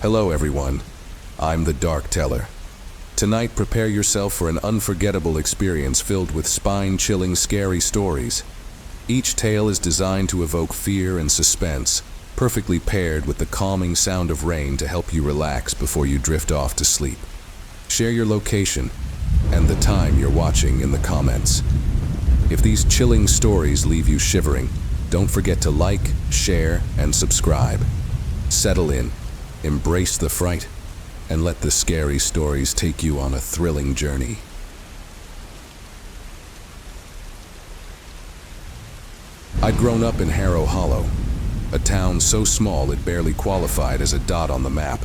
Hello everyone, I'm the Dark Teller. Tonight prepare yourself for an unforgettable experience filled with spine-chilling scary stories. Each tale is designed to evoke fear and suspense, perfectly paired with the calming sound of rain to help you relax before you drift off to sleep. Share your location and the time you're watching in the comments. If these chilling stories leave you shivering, don't forget to like, share, and subscribe. Settle in, embrace the fright, and let the scary stories take you on a thrilling journey. I'd grown up in Harrow Hollow, a town so small it barely qualified as a dot on the map,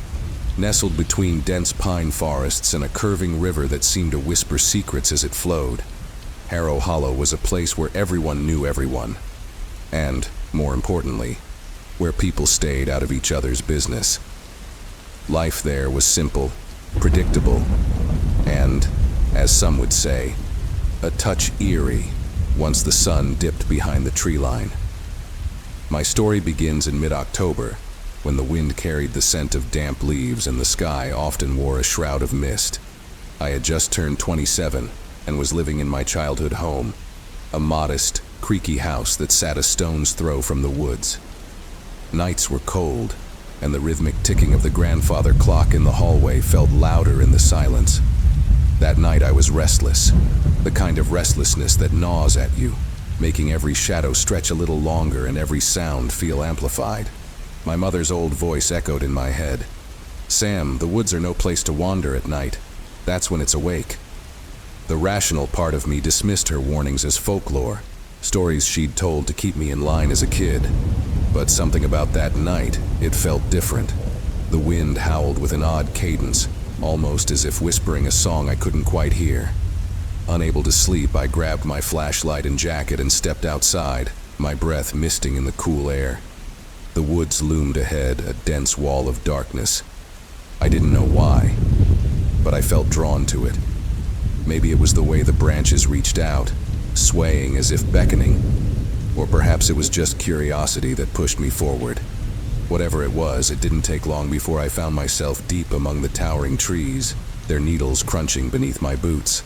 nestled between dense pine forests and a curving river that seemed to whisper secrets as it flowed. Harrow Hollow was a place where everyone knew everyone, and, more importantly, where people stayed out of each other's business. Life there was simple, predictable, and, as some would say, a touch eerie once the sun dipped behind the tree line. My story begins in mid-October, when the wind carried the scent of damp leaves and the sky often wore a shroud of mist. I had just turned 27 and was living in my childhood home, a modest, creaky house that sat a stone's throw from the woods. Nights were cold, and the rhythmic ticking of the grandfather clock in the hallway felt louder in the silence. That night I was restless, the kind of restlessness that gnaws at you, making every shadow stretch a little longer and every sound feel amplified. My mother's old voice echoed in my head. "Sam, the woods are no place to wander at night. That's when it's awake." The rational part of me dismissed her warnings as folklore, stories she'd told to keep me in line as a kid. But something about that night, it felt different. The wind howled with an odd cadence, almost as if whispering a song I couldn't quite hear. Unable to sleep, I grabbed my flashlight and jacket and stepped outside, my breath misting in the cool air. The woods loomed ahead, a dense wall of darkness. I didn't know why, but I felt drawn to it. Maybe it was the way the branches reached out, swaying as if beckoning. Or perhaps it was just curiosity that pushed me forward. Whatever it was, it didn't take long before I found myself deep among the towering trees, their needles crunching beneath my boots.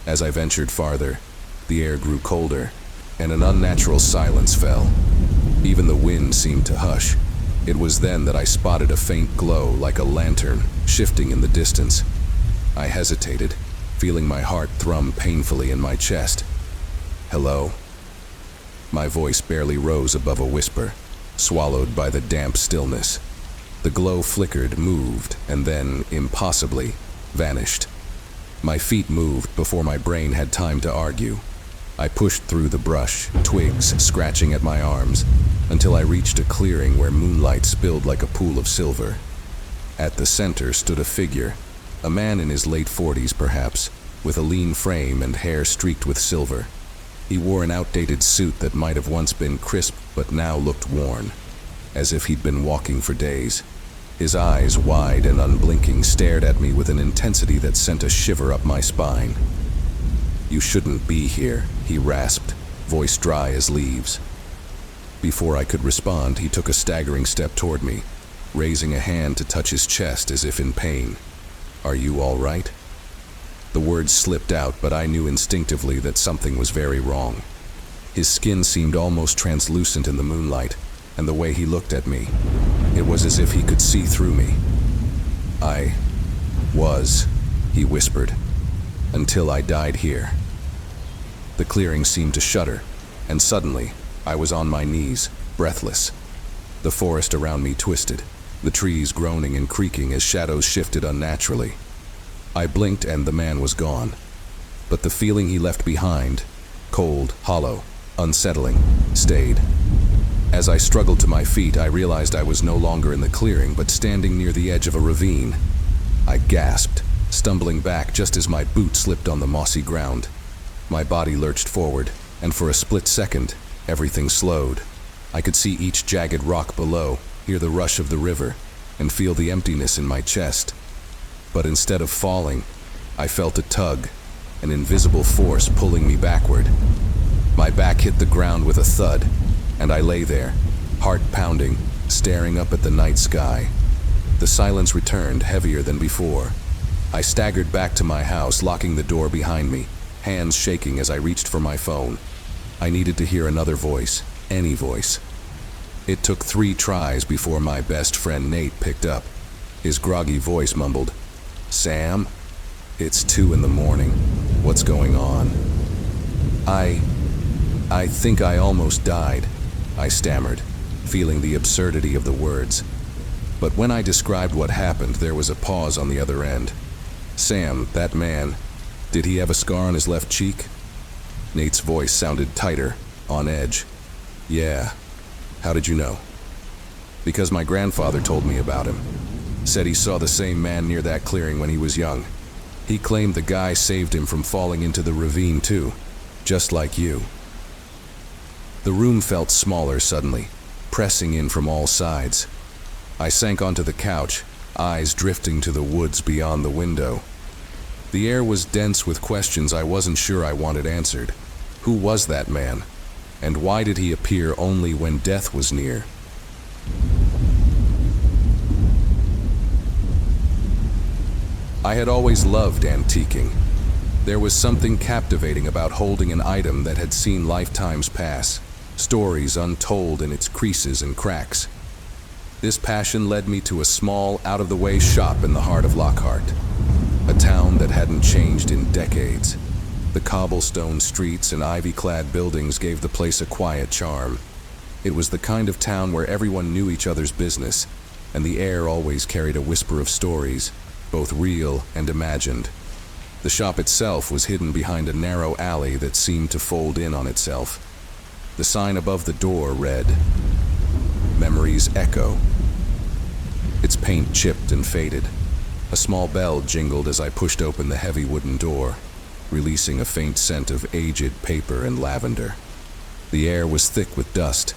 As I ventured farther, the air grew colder, and an unnatural silence fell. Even the wind seemed to hush. It was then that I spotted a faint glow like a lantern, shifting in the distance. I hesitated, feeling my heart thrum painfully in my chest. "Hello?" My voice barely rose above a whisper, swallowed by the damp stillness. The glow flickered, moved, and then, impossibly, vanished. My feet moved before my brain had time to argue. I pushed through the brush, twigs scratching at my arms, until I reached a clearing where moonlight spilled like a pool of silver. At the center stood a figure, a man in his late 40s perhaps, with a lean frame and hair streaked with silver. He wore an outdated suit that might have once been crisp but now looked worn, as if he'd been walking for days. His eyes, wide and unblinking, stared at me with an intensity that sent a shiver up my spine. "You shouldn't be here," he rasped, voice dry as leaves. Before I could respond, he took a staggering step toward me, raising a hand to touch his chest as if in pain. "Are you all right?" The words slipped out, but I knew instinctively that something was very wrong. His skin seemed almost translucent in the moonlight, and the way he looked at me, it was as if he could see through me. "I was," he whispered, "until I died here." The clearing seemed to shudder, and suddenly, I was on my knees, breathless. The forest around me twisted, the trees groaning and creaking as shadows shifted unnaturally. I blinked and the man was gone, but the feeling he left behind, cold, hollow, unsettling, stayed. As I struggled to my feet, I realized I was no longer in the clearing, but standing near the edge of a ravine. I gasped, stumbling back just as my boot slipped on the mossy ground. My body lurched forward, and for a split second, everything slowed. I could see each jagged rock below, hear the rush of the river, and feel the emptiness in my chest. But instead of falling, I felt a tug, an invisible force pulling me backward. My back hit the ground with a thud, and I lay there, heart pounding, staring up at the night sky. The silence returned, heavier than before. I staggered back to my house, locking the door behind me, hands shaking as I reached for my phone. I needed to hear another voice, any voice. It took 3 tries before my best friend Nate picked up. His groggy voice mumbled, "Sam? It's 2 in the morning. What's going on?" I think I almost died," I stammered, feeling the absurdity of the words. But when I described what happened, there was a pause on the other end. "Sam, that man, did he have a scar on his left cheek?" Nate's voice sounded tighter, on edge. "Yeah. How did you know?" "Because my grandfather told me about him. Said he saw the same man near that clearing when he was young. He claimed the guy saved him from falling into the ravine too, just like you." The room felt smaller suddenly, pressing in from all sides. I sank onto the couch, eyes drifting to the woods beyond the window. The air was dense with questions I wasn't sure I wanted answered. Who was that man? And why did he appear only when death was near? I had always loved antiquing. There was something captivating about holding an item that had seen lifetimes pass, stories untold in its creases and cracks. This passion led me to a small, out-of-the-way shop in the heart of Lockhart, a town that hadn't changed in decades. The cobblestone streets and ivy-clad buildings gave the place a quiet charm. It was the kind of town where everyone knew each other's business, and the air always carried a whisper of stories, both real and imagined. The shop itself was hidden behind a narrow alley that seemed to fold in on itself. The sign above the door read, "Memories Echo." Its paint chipped and faded. A small bell jingled as I pushed open the heavy wooden door, releasing a faint scent of aged paper and lavender. The air was thick with dust,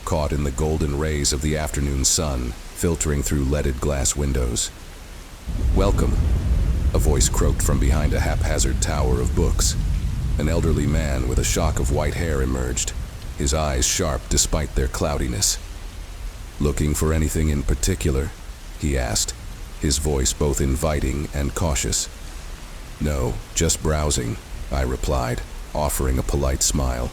caught in the golden rays of the afternoon sun, filtering through leaded glass windows. "Welcome," a voice croaked from behind a haphazard tower of books. An elderly man with a shock of white hair emerged, his eyes sharp despite their cloudiness. "Looking for anything in particular?" he asked, his voice both inviting and cautious. "No, just browsing," I replied, offering a polite smile.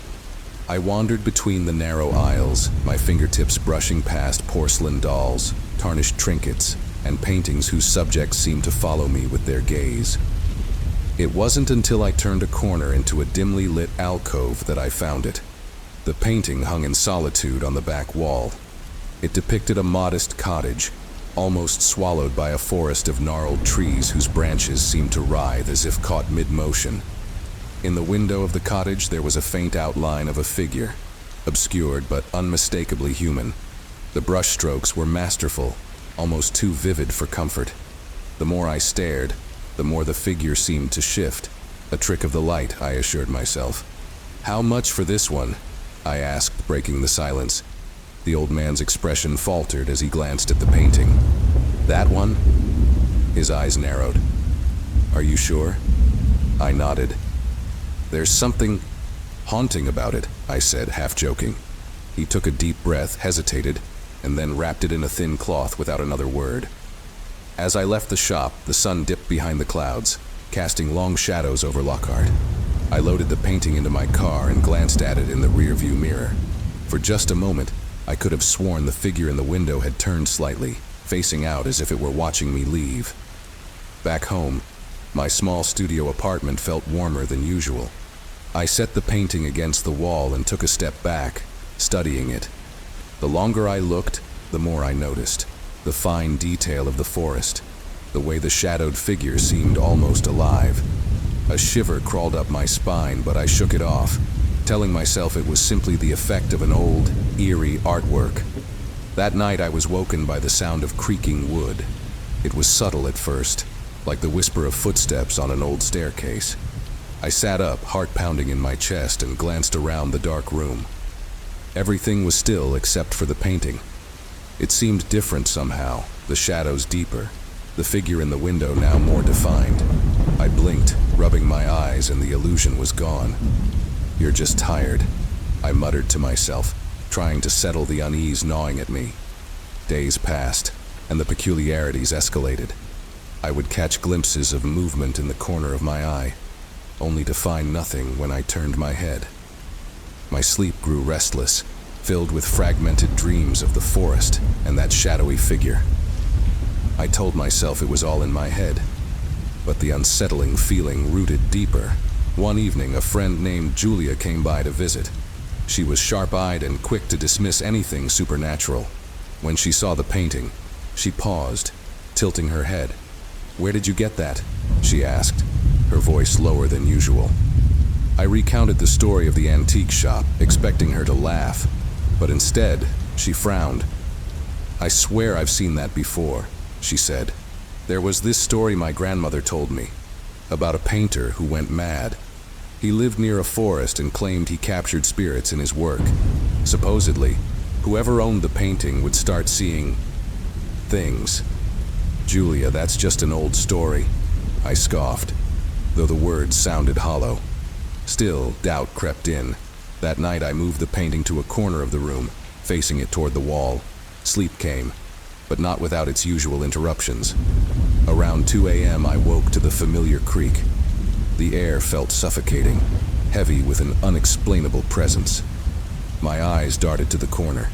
I wandered between the narrow aisles, my fingertips brushing past porcelain dolls, tarnished trinkets, and paintings whose subjects seemed to follow me with their gaze. It wasn't until I turned a corner into a dimly lit alcove that I found it. The painting hung in solitude on the back wall. It depicted a modest cottage, almost swallowed by a forest of gnarled trees whose branches seemed to writhe as if caught mid-motion. In the window of the cottage there was a faint outline of a figure, obscured but unmistakably human. The brushstrokes were masterful, almost too vivid for comfort. The more I stared, the more the figure seemed to shift. A trick of the light, I assured myself. "How much for this one?" I asked, breaking the silence. The old man's expression faltered as he glanced at the painting. "That one?" His eyes narrowed. "Are you sure?" I nodded. "There's something haunting about it," I said, half joking. He took a deep breath, hesitated, and then wrapped it in a thin cloth without another word. As I left the shop, the sun dipped behind the clouds, casting long shadows over Lockhart. I loaded the painting into my car and glanced at it in the rearview mirror. For just a moment, I could have sworn the figure in the window had turned slightly, facing out as if it were watching me leave. Back home, my small studio apartment felt warmer than usual. I set the painting against the wall and took a step back, studying it. The longer I looked, the more I noticed. The fine detail of the forest, the way the shadowed figure seemed almost alive. A shiver crawled up my spine, but I shook it off, telling myself it was simply the effect of an old, eerie artwork. That night I was woken by the sound of creaking wood. It was subtle at first, like the whisper of footsteps on an old staircase. I sat up, heart pounding in my chest, and glanced around the dark room. Everything was still except for the painting. It seemed different somehow, the shadows deeper, the figure in the window now more defined. I blinked, rubbing my eyes, and the illusion was gone. "You're just tired," I muttered to myself, trying to settle the unease gnawing at me. Days passed, and the peculiarities escalated. I would catch glimpses of movement in the corner of my eye, only to find nothing when I turned my head. My sleep grew restless, filled with fragmented dreams of the forest and that shadowy figure. I told myself it was all in my head, but the unsettling feeling rooted deeper. One evening, a friend named Julia came by to visit. She was sharp-eyed and quick to dismiss anything supernatural. When she saw the painting, she paused, tilting her head. "Where did you get that?" she asked, her voice lower than usual. I recounted the story of the antique shop, expecting her to laugh, but instead, she frowned. "I swear I've seen that before," she said. "There was this story my grandmother told me, about a painter who went mad. He lived near a forest and claimed he captured spirits in his work. Supposedly, whoever owned the painting would start seeing things." "Julia, that's just an old story," I scoffed, though the words sounded hollow. Still, doubt crept in. That night I moved the painting to a corner of the room, facing it toward the wall. Sleep came, but not without its usual interruptions. Around 2 a.m. I woke to the familiar creak. The air felt suffocating, heavy with an unexplainable presence. My eyes darted to the corner.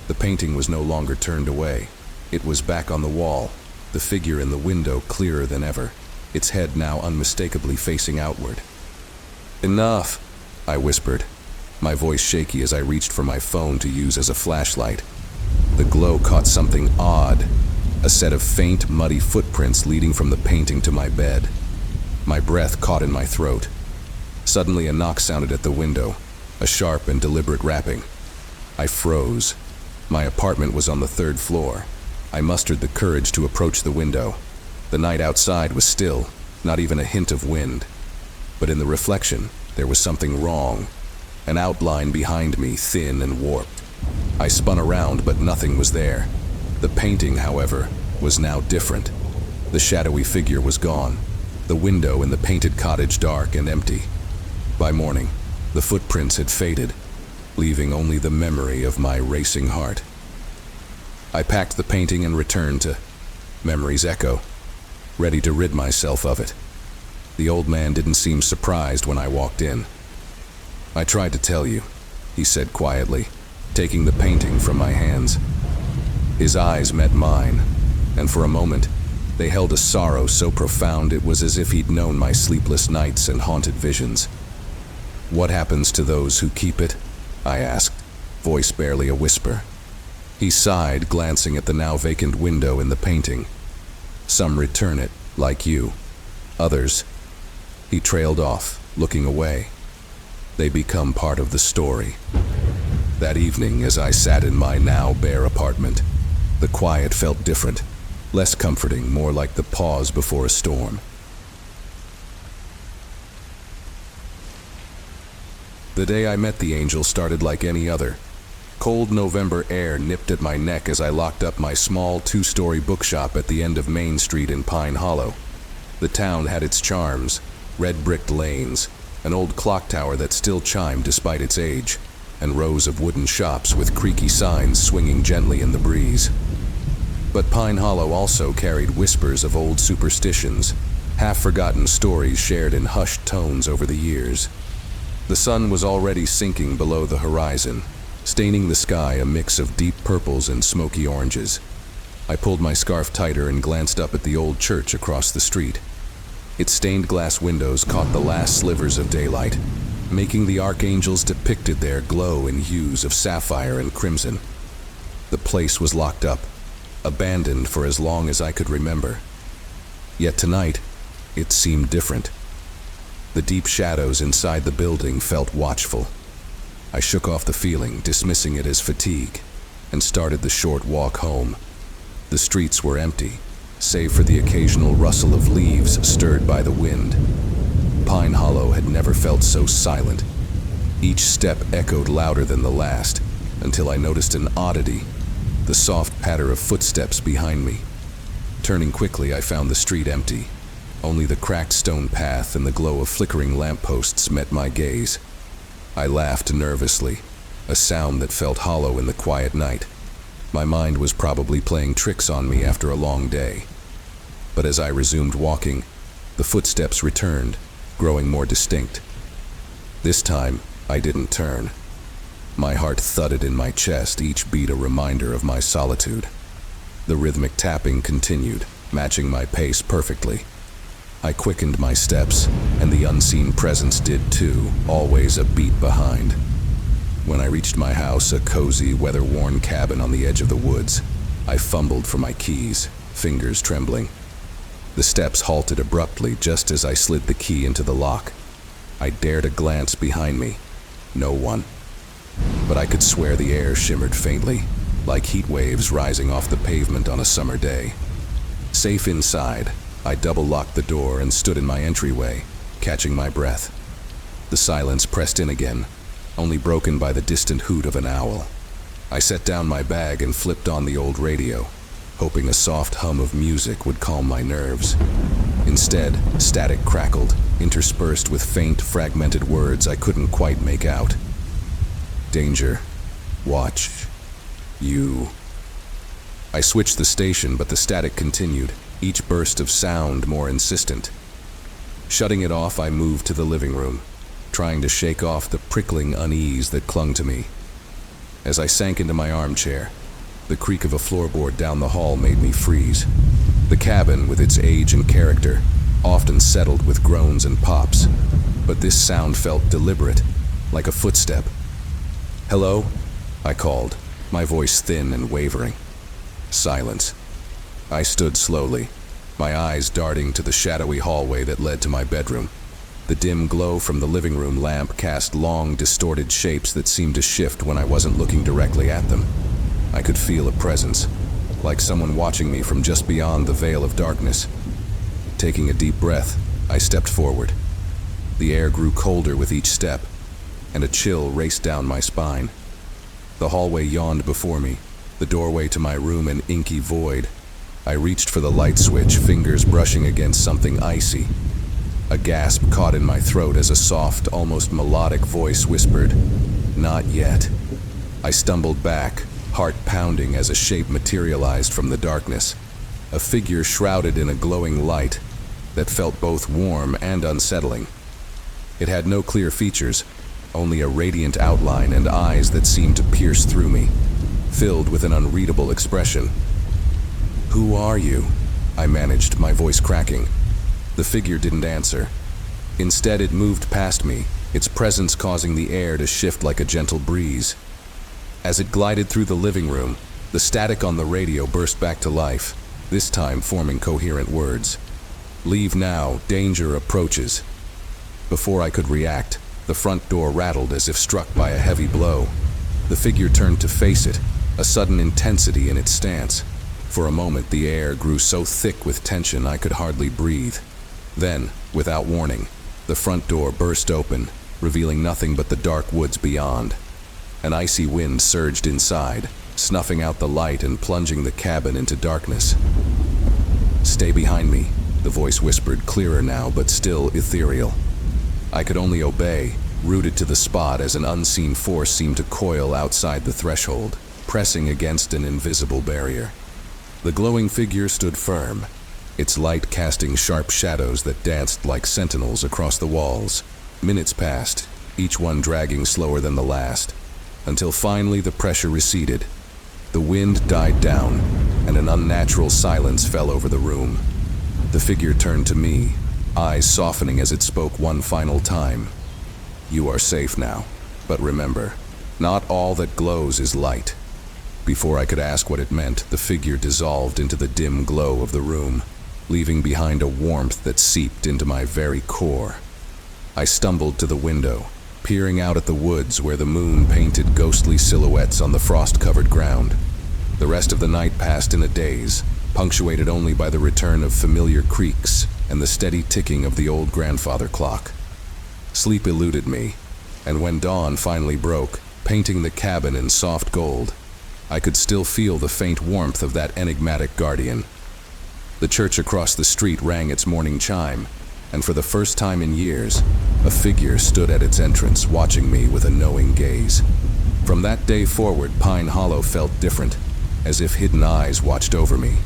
The painting was no longer turned away. It was back on the wall, the figure in the window clearer than ever, its head now unmistakably facing outward. "Enough," I whispered, my voice shaky as I reached for my phone to use as a flashlight. The glow caught something odd, a set of faint, muddy footprints leading from the painting to my bed. My breath caught in my throat. Suddenly a knock sounded at the window, a sharp and deliberate rapping. I froze. My apartment was on the 3rd floor. I mustered the courage to approach the window. The night outside was still, not even a hint of wind. But in the reflection, there was something wrong. An outline behind me, thin and warped. I spun around, but nothing was there. The painting, however, was now different. The shadowy figure was gone, the window in the painted cottage dark and empty. By morning, the footprints had faded, leaving only the memory of my racing heart. I packed the painting and returned to memory's echo, ready to rid myself of it. The old man didn't seem surprised when I walked in. "I tried to tell you," he said quietly, taking the painting from my hands. His eyes met mine, and for a moment, they held a sorrow so profound it was as if he'd known my sleepless nights and haunted visions. "What happens to those who keep it?" I asked, voice barely a whisper. He sighed, glancing at the now vacant window in the painting. "Some return it, like you. Others..." He trailed off, looking away. "They become part of the story." That evening, as I sat in my now bare apartment, the quiet felt different, less comforting, more like the pause before a storm. The day I met the angel started like any other. Cold November air nipped at my neck as I locked up my small 2-story bookshop at the end of Main Street in Pine Hollow. The town had its charms, red-bricked lanes, an old clock tower that still chimed despite its age, and rows of wooden shops with creaky signs swinging gently in the breeze. But Pine Hollow also carried whispers of old superstitions, half-forgotten stories shared in hushed tones over the years. The sun was already sinking below the horizon, staining the sky a mix of deep purples and smoky oranges. I pulled my scarf tighter and glanced up at the old church across the street. Its stained glass windows caught the last slivers of daylight, making the archangels depicted there glow in hues of sapphire and crimson. The place was locked up, abandoned for as long as I could remember. Yet tonight, it seemed different. The deep shadows inside the building felt watchful. I shook off the feeling, dismissing it as fatigue, and started the short walk home. The streets were empty, save for the occasional rustle of leaves stirred by the wind. Pine Hollow had never felt so silent. Each step echoed louder than the last, until I noticed an oddity, the soft patter of footsteps behind me. Turning quickly, I found the street empty. Only the cracked stone path and the glow of flickering lampposts met my gaze. I laughed nervously, a sound that felt hollow in the quiet night. My mind was probably playing tricks on me after a long day. But as I resumed walking, the footsteps returned, growing more distinct. This time, I didn't turn. My heart thudded in my chest, each beat a reminder of my solitude. The rhythmic tapping continued, matching my pace perfectly. I quickened my steps, and the unseen presence did too, always a beat behind. When I reached my house, a cozy, weather-worn cabin on the edge of the woods, I fumbled for my keys, fingers trembling. The steps halted abruptly just as I slid the key into the lock. I dared a glance behind me. No one. But I could swear the air shimmered faintly, like heat waves rising off the pavement on a summer day. Safe inside, I double-locked the door and stood in my entryway, catching my breath. The silence pressed in again, only broken by the distant hoot of an owl. I set down my bag and flipped on the old radio, hoping a soft hum of music would calm my nerves. Instead, static crackled, interspersed with faint, fragmented words I couldn't quite make out. Danger. Watch. You. I switched the station, but the static continued, each burst of sound more insistent. Shutting it off, I moved to the living room, trying to shake off the prickling unease that clung to me. As I sank into my armchair, the creak of a floorboard down the hall made me freeze. The cabin, with its age and character, often settled with groans and pops, but this sound felt deliberate, like a footstep. "Hello?" I called, my voice thin and wavering. Silence. I stood slowly, my eyes darting to the shadowy hallway that led to my bedroom. The dim glow from the living room lamp cast long, distorted shapes that seemed to shift when I wasn't looking directly at them. I could feel a presence, like someone watching me from just beyond the veil of darkness. Taking a deep breath, I stepped forward. The air grew colder with each step, and a chill raced down my spine. The hallway yawned before me, the doorway to my room an inky void. I reached for the light switch, fingers brushing against something icy. A gasp caught in my throat as a soft, almost melodic voice whispered, "Not yet." I stumbled back, heart pounding as a shape materialized from the darkness. A figure shrouded in a glowing light that felt both warm and unsettling. It had no clear features, only a radiant outline and eyes that seemed to pierce through me, filled with an unreadable expression. "Who are you?" I managed, my voice cracking. The figure didn't answer. Instead, it moved past me, its presence causing the air to shift like a gentle breeze. As it glided through the living room, the static on the radio burst back to life, this time forming coherent words. "Leave now, danger approaches." Before I could react, the front door rattled as if struck by a heavy blow. The figure turned to face it, a sudden intensity in its stance. For a moment, the air grew so thick with tension I could hardly breathe. Then, without warning, the front door burst open, revealing nothing but the dark woods beyond. An icy wind surged inside, snuffing out the light and plunging the cabin into darkness. "Stay behind me," the voice whispered, clearer now but still ethereal. I could only obey, rooted to the spot as an unseen force seemed to coil outside the threshold, pressing against an invisible barrier. The glowing figure stood firm, its light casting sharp shadows that danced like sentinels across the walls. Minutes passed, each one dragging slower than the last, until finally the pressure receded. The wind died down, and an unnatural silence fell over the room. The figure turned to me, eyes softening as it spoke one final time. "You are safe now, but remember, not all that glows is light." Before I could ask what it meant, the figure dissolved into the dim glow of the room, leaving behind a warmth that seeped into my very core. I stumbled to the window, peering out at the woods where the moon painted ghostly silhouettes on the frost-covered ground. The rest of the night passed in a daze, punctuated only by the return of familiar creaks and the steady ticking of the old grandfather clock. Sleep eluded me, and when dawn finally broke, painting the cabin in soft gold, I could still feel the faint warmth of that enigmatic guardian. The church across the street rang its morning chime, and for the first time in years, a figure stood at its entrance, watching me with a knowing gaze. From that day forward, Pine Hollow felt different, as if hidden eyes watched over me.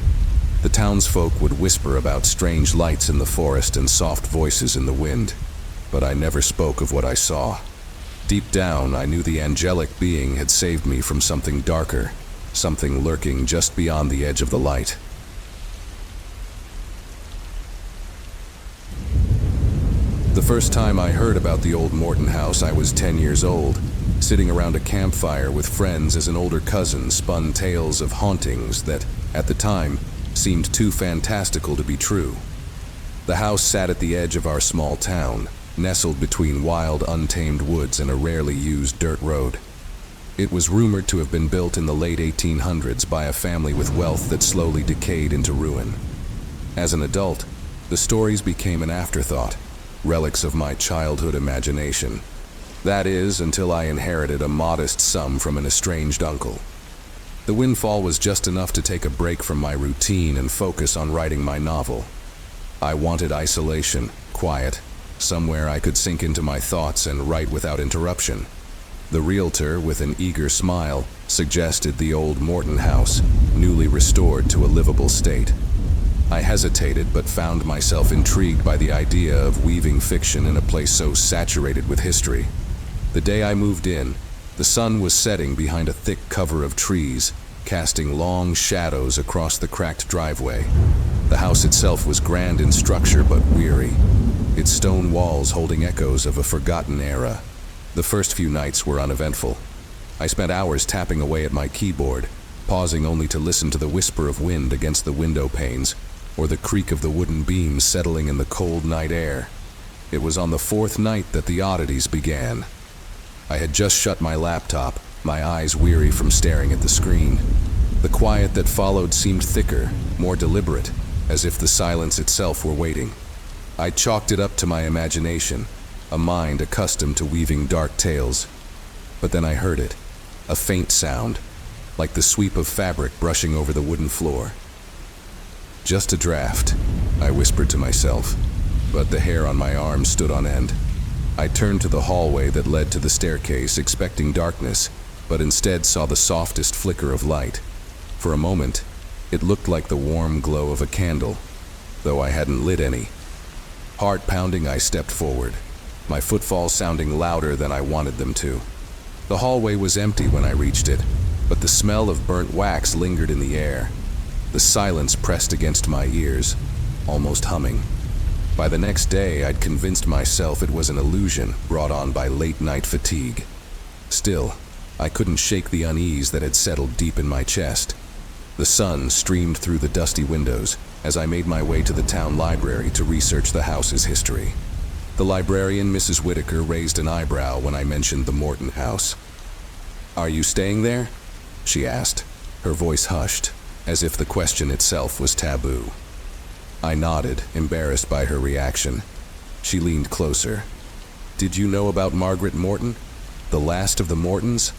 The townsfolk would whisper about strange lights in the forest and soft voices in the wind, but I never spoke of what I saw. Deep down, I knew the angelic being had saved me from something darker, something lurking just beyond the edge of the light. The first time I heard about the old Morton house, I was 10 years old, sitting around a campfire with friends as an older cousin spun tales of hauntings that, at the time, seemed too fantastical to be true. The house sat at the edge of our small town, nestled between wild, untamed woods and a rarely used dirt road. It was rumored to have been built in the late 1800s by a family with wealth that slowly decayed into ruin. As an adult, the stories became an afterthought, relics of my childhood imagination. That is, until I inherited a modest sum from an estranged uncle. The windfall was just enough to take a break from my routine and focus on writing my novel. I wanted isolation, quiet, somewhere I could sink into my thoughts and write without interruption. The realtor, with an eager smile, suggested the old Morton house, newly restored to a livable state. I hesitated, but found myself intrigued by the idea of weaving fiction in a place so saturated with history. The day I moved in, the sun was setting behind a thick cover of trees, casting long shadows across the cracked driveway. The house itself was grand in structure but weary, its stone walls holding echoes of a forgotten era. The first few nights were uneventful. I spent hours tapping away at my keyboard, pausing only to listen to the whisper of wind against the window panes, or the creak of the wooden beams settling in the cold night air. It was on the fourth night that the oddities began. I had just shut my laptop, my eyes weary from staring at the screen. The quiet that followed seemed thicker, more deliberate, as if the silence itself were waiting. I chalked it up to my imagination, a mind accustomed to weaving dark tales. But then I heard it, a faint sound, like the sweep of fabric brushing over the wooden floor. "Just a draft," I whispered to myself, but the hair on my arm stood on end. I turned to the hallway that led to the staircase, expecting darkness, but instead saw the softest flicker of light. For a moment, it looked like the warm glow of a candle, though I hadn't lit any. Heart pounding, I stepped forward, my footfalls sounding louder than I wanted them to. The hallway was empty when I reached it, but the smell of burnt wax lingered in the air. The silence pressed against my ears, almost humming. By the next day, I'd convinced myself it was an illusion brought on by late-night fatigue. Still, I couldn't shake the unease that had settled deep in my chest. The sun streamed through the dusty windows as I made my way to the town library to research the house's history. The librarian, Mrs. Whitaker, raised an eyebrow when I mentioned the Morton house. "Are you staying there?" she asked, her voice hushed, as if the question itself was taboo. I nodded, embarrassed by her reaction. She leaned closer. "Did you know about Margaret Morton? The last of the Mortons?"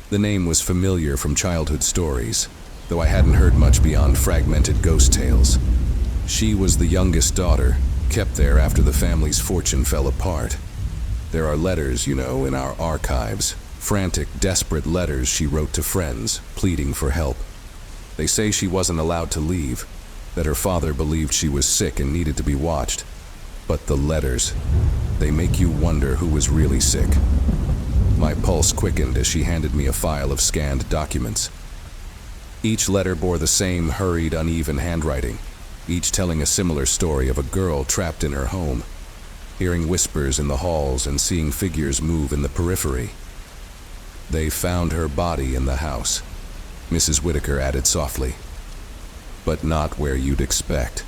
The name was familiar from childhood stories, though I hadn't heard much beyond fragmented ghost tales. She was the youngest daughter, kept there after the family's fortune fell apart. There are letters, in our archives, frantic, desperate letters she wrote to friends, pleading for help. They say she wasn't allowed to leave, that her father believed she was sick and needed to be watched. But the letters, they make you wonder who was really sick. My pulse quickened as she handed me a file of scanned documents. Each letter bore the same hurried, uneven handwriting, each telling a similar story of a girl trapped in her home, hearing whispers in the halls and seeing figures move in the periphery. "They found her body in the house," Mrs. Whitaker added softly. "But not where you'd expect.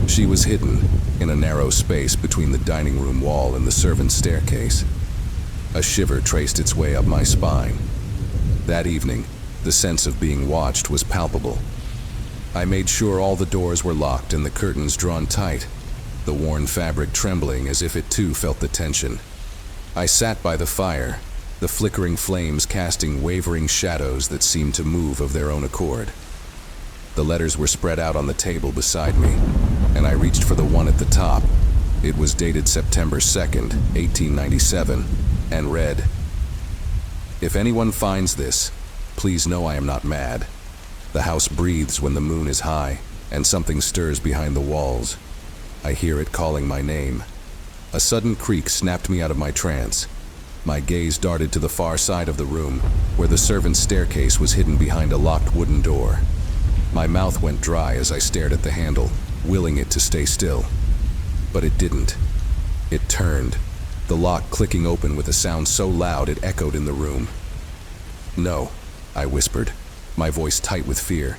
She was hidden in a narrow space between the dining room wall and the servants' staircase." A shiver traced its way up my spine. That evening, the sense of being watched was palpable. I made sure all the doors were locked and the curtains drawn tight, the worn fabric trembling as if it too felt the tension. I sat by the fire, the flickering flames casting wavering shadows that seemed to move of their own accord. The letters were spread out on the table beside me, and I reached for the one at the top. It was dated September 2nd, 1897, and read, "If anyone finds this, Please know I am not mad. The house breathes when the moon is high, and something stirs behind the walls. I hear it calling my name. A sudden creak snapped me out of my trance. My gaze darted to the far side of the room, where the servants' staircase was hidden behind a locked wooden door. My mouth went dry as I stared at the handle, willing it to stay still. But it didn't. It turned, the lock clicking open with a sound so loud it echoed in the room. "No," I whispered, my voice tight with fear.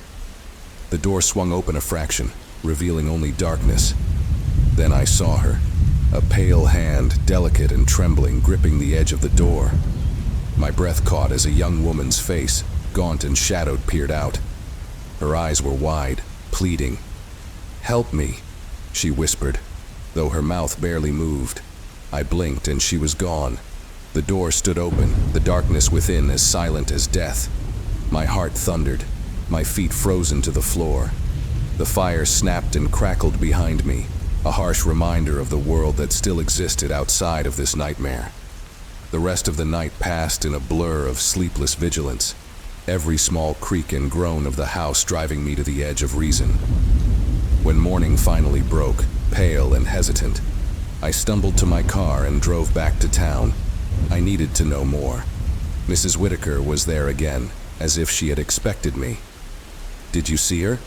The door swung open a fraction, revealing only darkness. Then I saw her, a pale hand, delicate and trembling, gripping the edge of the door. My breath caught as a young woman's face, gaunt and shadowed, peered out. Her eyes were wide, pleading. "Help me," she whispered, though her mouth barely moved. I blinked and she was gone. The door stood open, the darkness within as silent as death. My heart thundered, my feet frozen to the floor. The fire snapped and crackled behind me, a harsh reminder of the world that still existed outside of this nightmare. The rest of the night passed in a blur of sleepless vigilance, every small creak and groan of the house driving me to the edge of reason. When morning finally broke, pale and hesitant, I stumbled to my car and drove back to town. I needed to know more. Mrs. Whitaker was there again, as if she had expected me. "Did you see her?"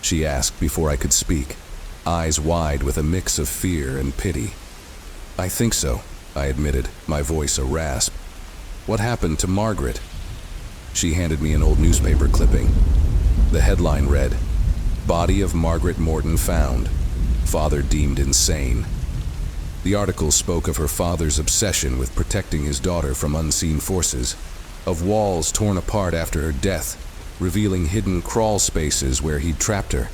she asked before I could speak, eyes wide with a mix of fear and pity. "I think so," I admitted, my voice a rasp. "What happened to Margaret?" She handed me an old newspaper clipping. The headline read, "Body of Margaret Morton found. Father deemed insane." The article spoke of her father's obsession with protecting his daughter from unseen forces, of walls torn apart after her death, revealing hidden crawl spaces where he'd trapped her,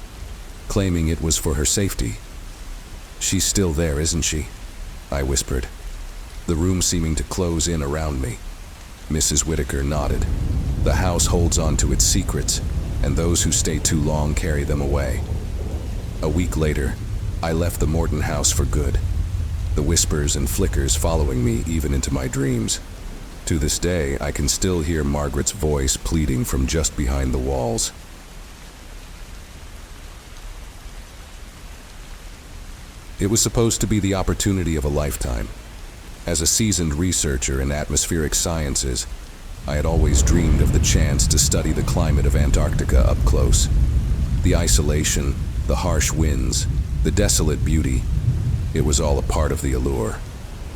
claiming it was for her safety. "She's still there, isn't she?" I whispered, the room seeming to close in around me. Mrs. Whitaker nodded. "The house holds on to its secrets, and those who stay too long carry them away." A week later, I left the Morton house for good, the whispers and flickers following me even into my dreams. To this day, I can still hear Margaret's voice pleading from just behind the walls. It was supposed to be the opportunity of a lifetime. As a seasoned researcher in atmospheric sciences, I had always dreamed of the chance to study the climate of Antarctica up close. The isolation, the harsh winds, the desolate beauty, it was all a part of the allure.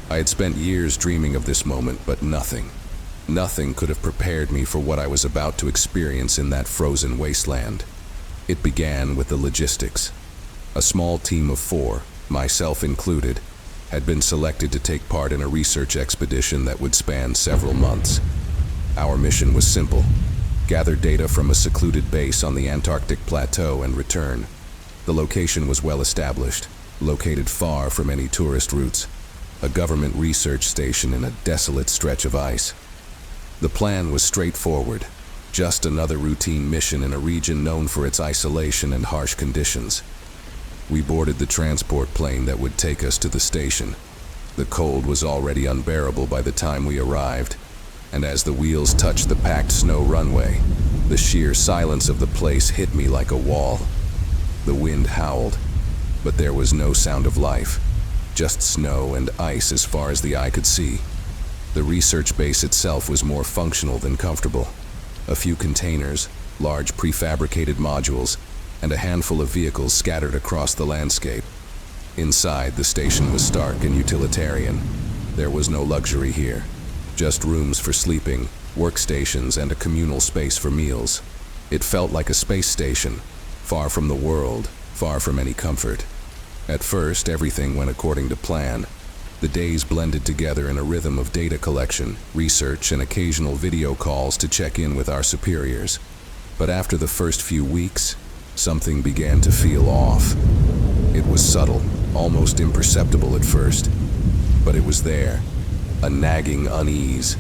I had spent years dreaming of this moment, but nothing could have prepared me for what I was about to experience in that frozen wasteland. It began with the logistics. A small team of 4, myself included, had been selected to take part in a research expedition that would span several months. Our mission was simple: gather data from a secluded base on the Antarctic plateau and return. The location was well established, located far from any tourist routes, a government research station in a desolate stretch of ice. The plan was straightforward, just another routine mission in a region known for its isolation and harsh conditions. We boarded the transport plane that would take us to the station. The cold was already unbearable by the time we arrived, and as the wheels touched the packed snow runway, the sheer silence of the place hit me like a wall. The wind howled, but there was no sound of life, just snow and ice as far as the eye could see. The research base itself was more functional than comfortable. A few containers, large prefabricated modules, and a handful of vehicles scattered across the landscape. Inside, the station was stark and utilitarian. There was no luxury here, just rooms for sleeping, workstations, and a communal space for meals. It felt like a space station, far from the world, far from any comfort. At first, everything went according to plan. The days blended together in a rhythm of data collection, research, and occasional video calls to check in with our superiors. But after the first few weeks, something began to feel off. It was subtle, almost imperceptible at first, but it was there, a nagging unease.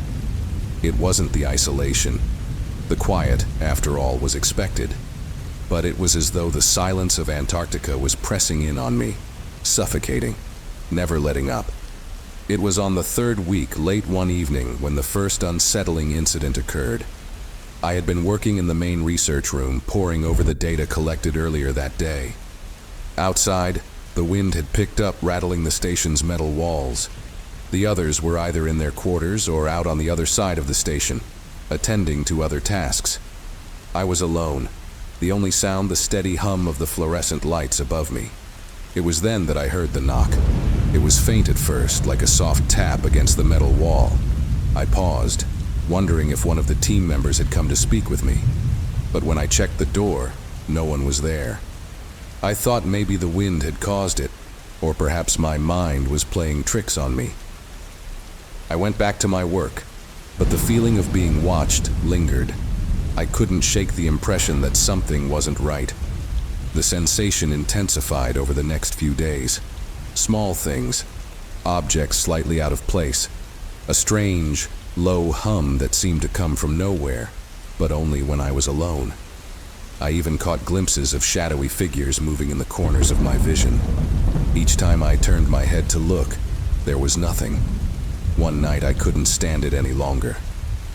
It wasn't the isolation. The quiet, after all, was expected. But it was as though the silence of Antarctica was pressing in on me, suffocating, never letting up. It was on the third week, late one evening, when the first unsettling incident occurred. I had been working in the main research room, poring over the data collected earlier that day. Outside, the wind had picked up, rattling the station's metal walls. The others were either in their quarters or out on the other side of the station, attending to other tasks. I was alone, the only sound the steady hum of the fluorescent lights above me. It was then that I heard the knock. It was faint at first, like a soft tap against the metal wall. I paused, wondering if one of the team members had come to speak with me. But when I checked the door, no one was there. I thought maybe the wind had caused it, or perhaps my mind was playing tricks on me. I went back to my work, but the feeling of being watched lingered. I couldn't shake the impression that something wasn't right. The sensation intensified over the next few days. Small things, objects slightly out of place, a strange, low hum that seemed to come from nowhere, but only when I was alone. I even caught glimpses of shadowy figures moving in the corners of my vision. Each time I turned my head to look, there was nothing. One night I couldn't stand it any longer.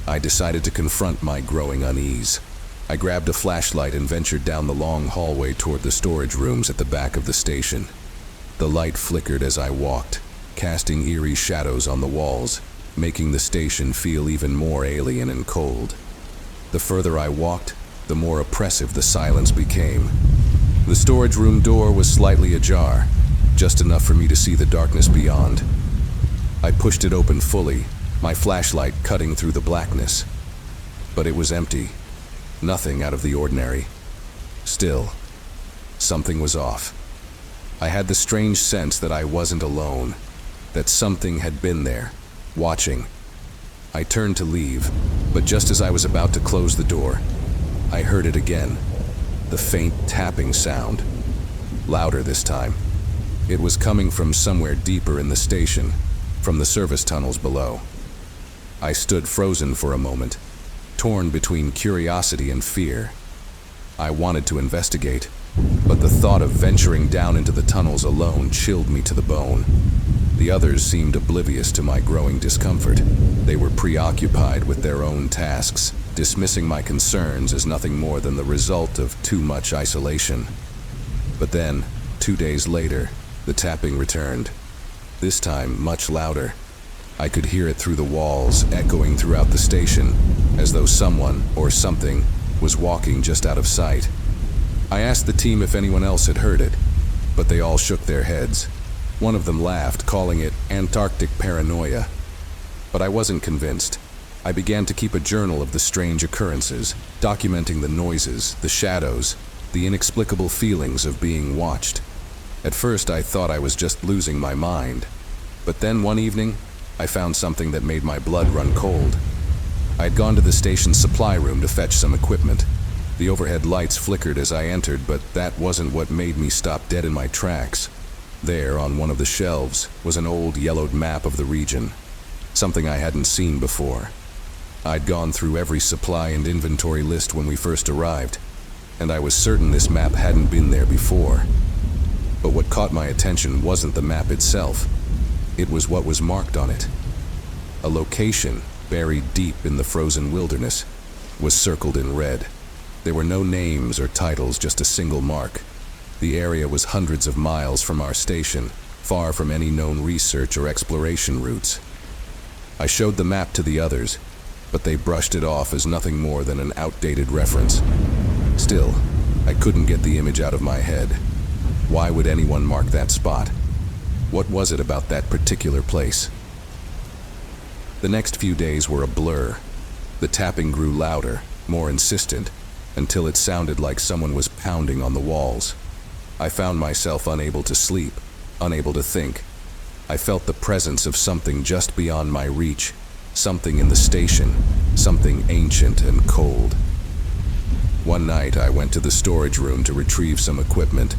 I decided to confront my growing unease. I grabbed a flashlight and ventured down the long hallway toward the storage rooms at the back of the station. The light flickered as I walked, casting eerie shadows on the walls, making the station feel even more alien and cold. The further I walked, the more oppressive the silence became. The storage room door was slightly ajar, just enough for me to see the darkness beyond. I pushed it open fully, my flashlight cutting through the blackness. But it was empty. Nothing out of the ordinary. Still, something was off. I had the strange sense that I wasn't alone, that something had been there, watching. I turned to leave, but just as I was about to close the door, I heard it again, the faint tapping sound. Louder this time. It was coming from somewhere deeper in the station, from the service tunnels below. I stood frozen for a moment, torn between curiosity and fear. I wanted to investigate, but the thought of venturing down into the tunnels alone chilled me to the bone. The others seemed oblivious to my growing discomfort. They were preoccupied with their own tasks, dismissing my concerns as nothing more than the result of too much isolation. But then, 2 days later, the tapping returned. This time, much louder. I could hear it through the walls, echoing throughout the station, as though someone, or something, was walking just out of sight. I asked the team if anyone else had heard it, but they all shook their heads. One of them laughed, calling it Antarctic paranoia. But I wasn't convinced. I began to keep a journal of the strange occurrences, documenting the noises, the shadows, the inexplicable feelings of being watched. At first I thought I was just losing my mind, but then one evening, I found something that made my blood run cold. I had gone to the station's supply room to fetch some equipment. The overhead lights flickered as I entered, but that wasn't what made me stop dead in my tracks. There, on one of the shelves, was an old yellowed map of the region, something I hadn't seen before. I'd gone through every supply and inventory list when we first arrived, and I was certain this map hadn't been there before. But what caught my attention wasn't the map itself. It was what was marked on it. A location, buried deep in the frozen wilderness, was circled in red. There were no names or titles, just a single mark. The area was hundreds of miles from our station, far from any known research or exploration routes. I showed the map to the others, but they brushed it off as nothing more than an outdated reference. Still, I couldn't get the image out of my head. Why would anyone mark that spot? What was it about that particular place? The next few days were a blur. The tapping grew louder, more insistent, until it sounded like someone was pounding on the walls. I found myself unable to sleep, unable to think. I felt the presence of something just beyond my reach, something in the station, something ancient and cold. One night I went to the storage room to retrieve some equipment.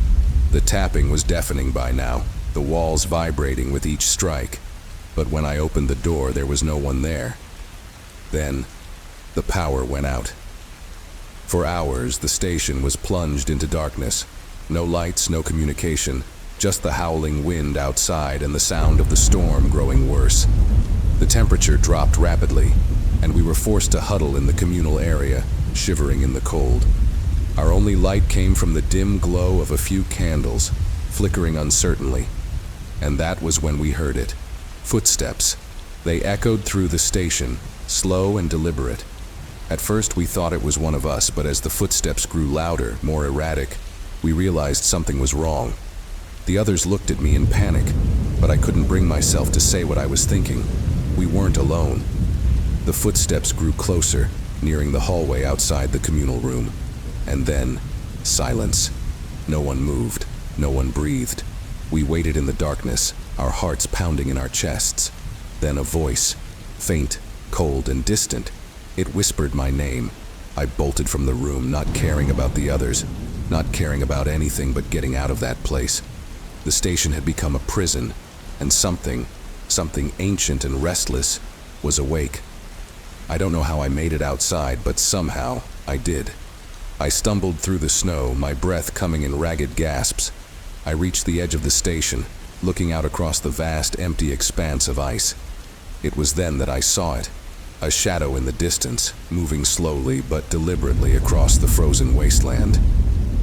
The tapping was deafening by now, the walls vibrating with each strike. But when I opened the door, there was no one there. Then, the power went out. For hours, the station was plunged into darkness. No lights, no communication, just the howling wind outside and the sound of the storm growing worse. The temperature dropped rapidly, and we were forced to huddle in the communal area, shivering in the cold. Our only light came from the dim glow of a few candles, flickering uncertainly. And that was when we heard it. Footsteps. They echoed through the station, slow and deliberate. At first we thought it was one of us, but as the footsteps grew louder, more erratic, we realized something was wrong. The others looked at me in panic, but I couldn't bring myself to say what I was thinking. We weren't alone. The footsteps grew closer, nearing the hallway outside the communal room. And then, silence. No one moved. No one breathed. We waited in the darkness, our hearts pounding in our chests. Then a voice, faint, cold, and distant. It whispered my name. I bolted from the room, not caring about the others, not caring about anything but getting out of that place. The station had become a prison, and something ancient and restless, was awake. I don't know how I made it outside, but somehow I did. I stumbled through the snow, my breath coming in ragged gasps. I reached the edge of the station, looking out across the vast, empty expanse of ice. It was then that I saw it, a shadow in the distance, moving slowly but deliberately across the frozen wasteland.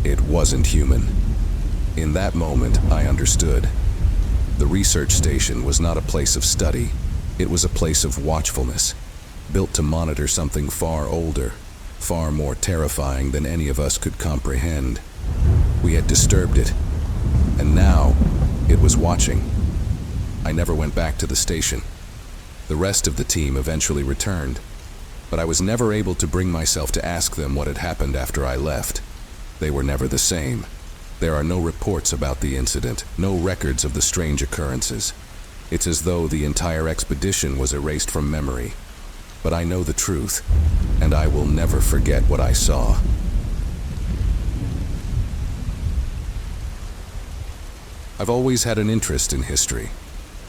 It wasn't human. In that moment, I understood. The research station was not a place of study. It was a place of watchfulness, built to monitor something far older, far more terrifying than any of us could comprehend. We had disturbed it, and now it was watching. I never went back to the station. The rest of the team eventually returned, but I was never able to bring myself to ask them what had happened after I left. They were never the same. There are no reports about the incident, no records of the strange occurrences. It's as though the entire expedition was erased from memory. But I know the truth, and I will never forget what I saw. I've always had an interest in history,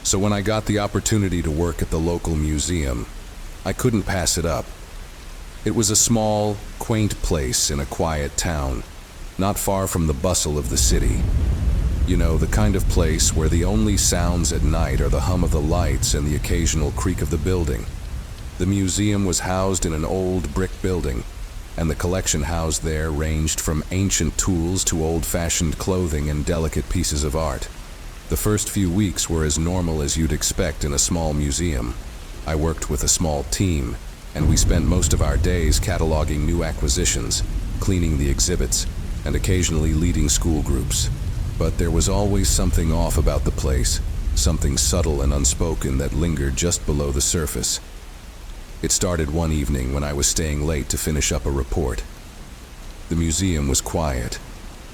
so when I got the opportunity to work at the local museum, I couldn't pass it up. It was a small, quaint place in a quiet town, not far from the bustle of the city. You know, the kind of place where the only sounds at night are the hum of the lights and the occasional creak of the building. The museum was housed in an old brick building, and the collection housed there ranged from ancient tools to old-fashioned clothing and delicate pieces of art. The first few weeks were as normal as you'd expect in a small museum. I worked with a small team, and we spent most of our days cataloging new acquisitions, cleaning the exhibits, and occasionally leading school groups. But there was always something off about the place, something subtle and unspoken that lingered just below the surface. It started one evening when I was staying late to finish up a report. The museum was quiet,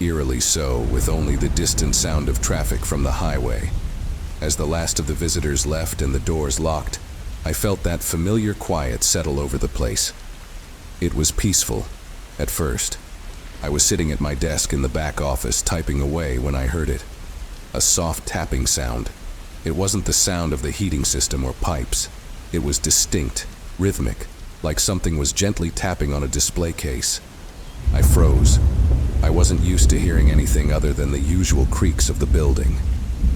eerily so, with only the distant sound of traffic from the highway. As the last of the visitors left and the doors locked, I felt that familiar quiet settle over the place. It was peaceful, at first. I was sitting at my desk in the back office typing away when I heard it. A soft tapping sound. It wasn't the sound of the heating system or pipes. It was distinct, rhythmic, like something was gently tapping on a display case. I froze. I wasn't used to hearing anything other than the usual creaks of the building.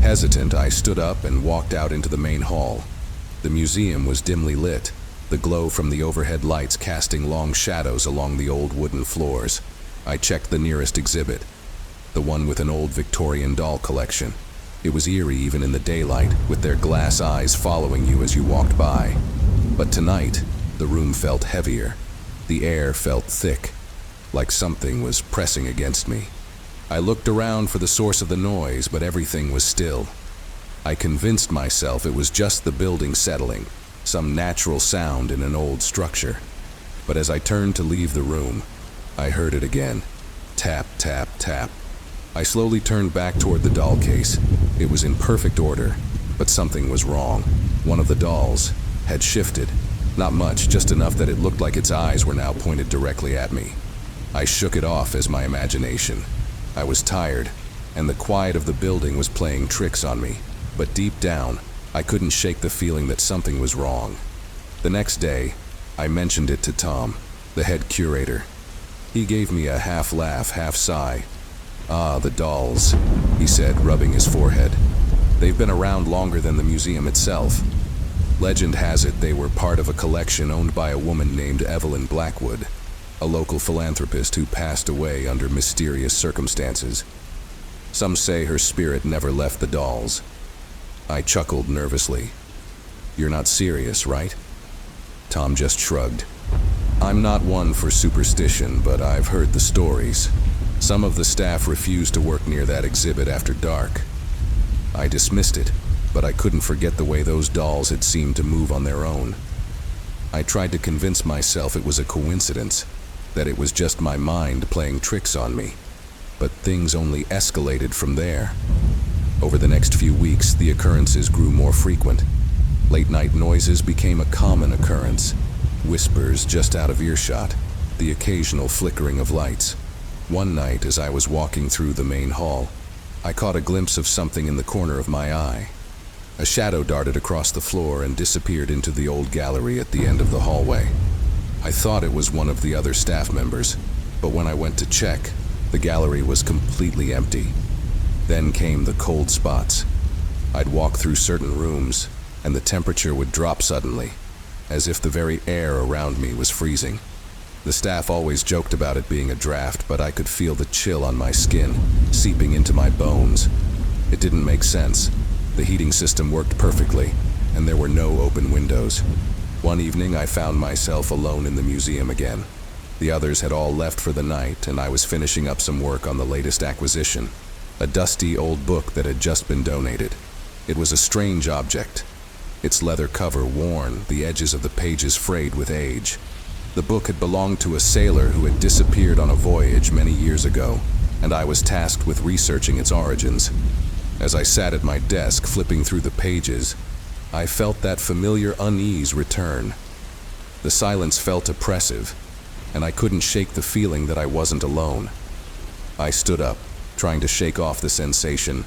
Hesitant, I stood up and walked out into the main hall. The museum was dimly lit, the glow from the overhead lights casting long shadows along the old wooden floors. I checked the nearest exhibit, the one with an old Victorian doll collection. It was eerie even in the daylight, with their glass eyes following you as you walked by. But tonight, the room felt heavier. The air felt thick, like something was pressing against me. I looked around for the source of the noise, but everything was still. I convinced myself it was just the building settling, some natural sound in an old structure. But as I turned to leave the room, I heard it again. Tap, tap, tap. I slowly turned back toward the doll case. It was in perfect order, but something was wrong. One of the dolls had shifted. Not much, just enough that it looked like its eyes were now pointed directly at me. I shook it off as my imagination. I was tired, and the quiet of the building was playing tricks on me. But deep down, I couldn't shake the feeling that something was wrong. The next day, I mentioned it to Tom, the head curator. He gave me a half laugh, half sigh. "Ah, the dolls," he said, rubbing his forehead. "They've been around longer than the museum itself. Legend has it they were part of a collection owned by a woman named Evelyn Blackwood. a local philanthropist who passed away under mysterious circumstances. Some say her spirit never left the dolls. I chuckled nervously. "You're not serious, right?" Tom just shrugged. "I'm not one for superstition, but I've heard the stories. Some of the staff refused to work near that exhibit after dark." I dismissed it, but I couldn't forget the way those dolls had seemed to move on their own. I tried to convince myself it was a coincidence, that it was just my mind playing tricks on me. But things only escalated from there. Over the next few weeks, the occurrences grew more frequent. Late-night noises became a common occurrence. Whispers just out of earshot, the occasional flickering of lights. One night, as I was walking through the main hall, I caught a glimpse of something in the corner of my eye. A shadow darted across the floor and disappeared into the old gallery at the end of the hallway. I thought it was one of the other staff members, but when I went to check, the gallery was completely empty. Then came the cold spots. I'd walk through certain rooms, and the temperature would drop suddenly, as if the very air around me was freezing. The staff always joked about it being a draft, but I could feel the chill on my skin, seeping into my bones. It didn't make sense. The heating system worked perfectly, and there were no open windows. One evening, I found myself alone in the museum again. The others had all left for the night, and I was finishing up some work on the latest acquisition, a dusty old book that had just been donated. It was a strange object. Its leather cover worn, the edges of the pages frayed with age. The book had belonged to a sailor who had disappeared on a voyage many years ago, and I was tasked with researching its origins. As I sat at my desk flipping through the pages, I felt that familiar unease return. The silence felt oppressive, and I couldn't shake the feeling that I wasn't alone. I stood up, trying to shake off the sensation,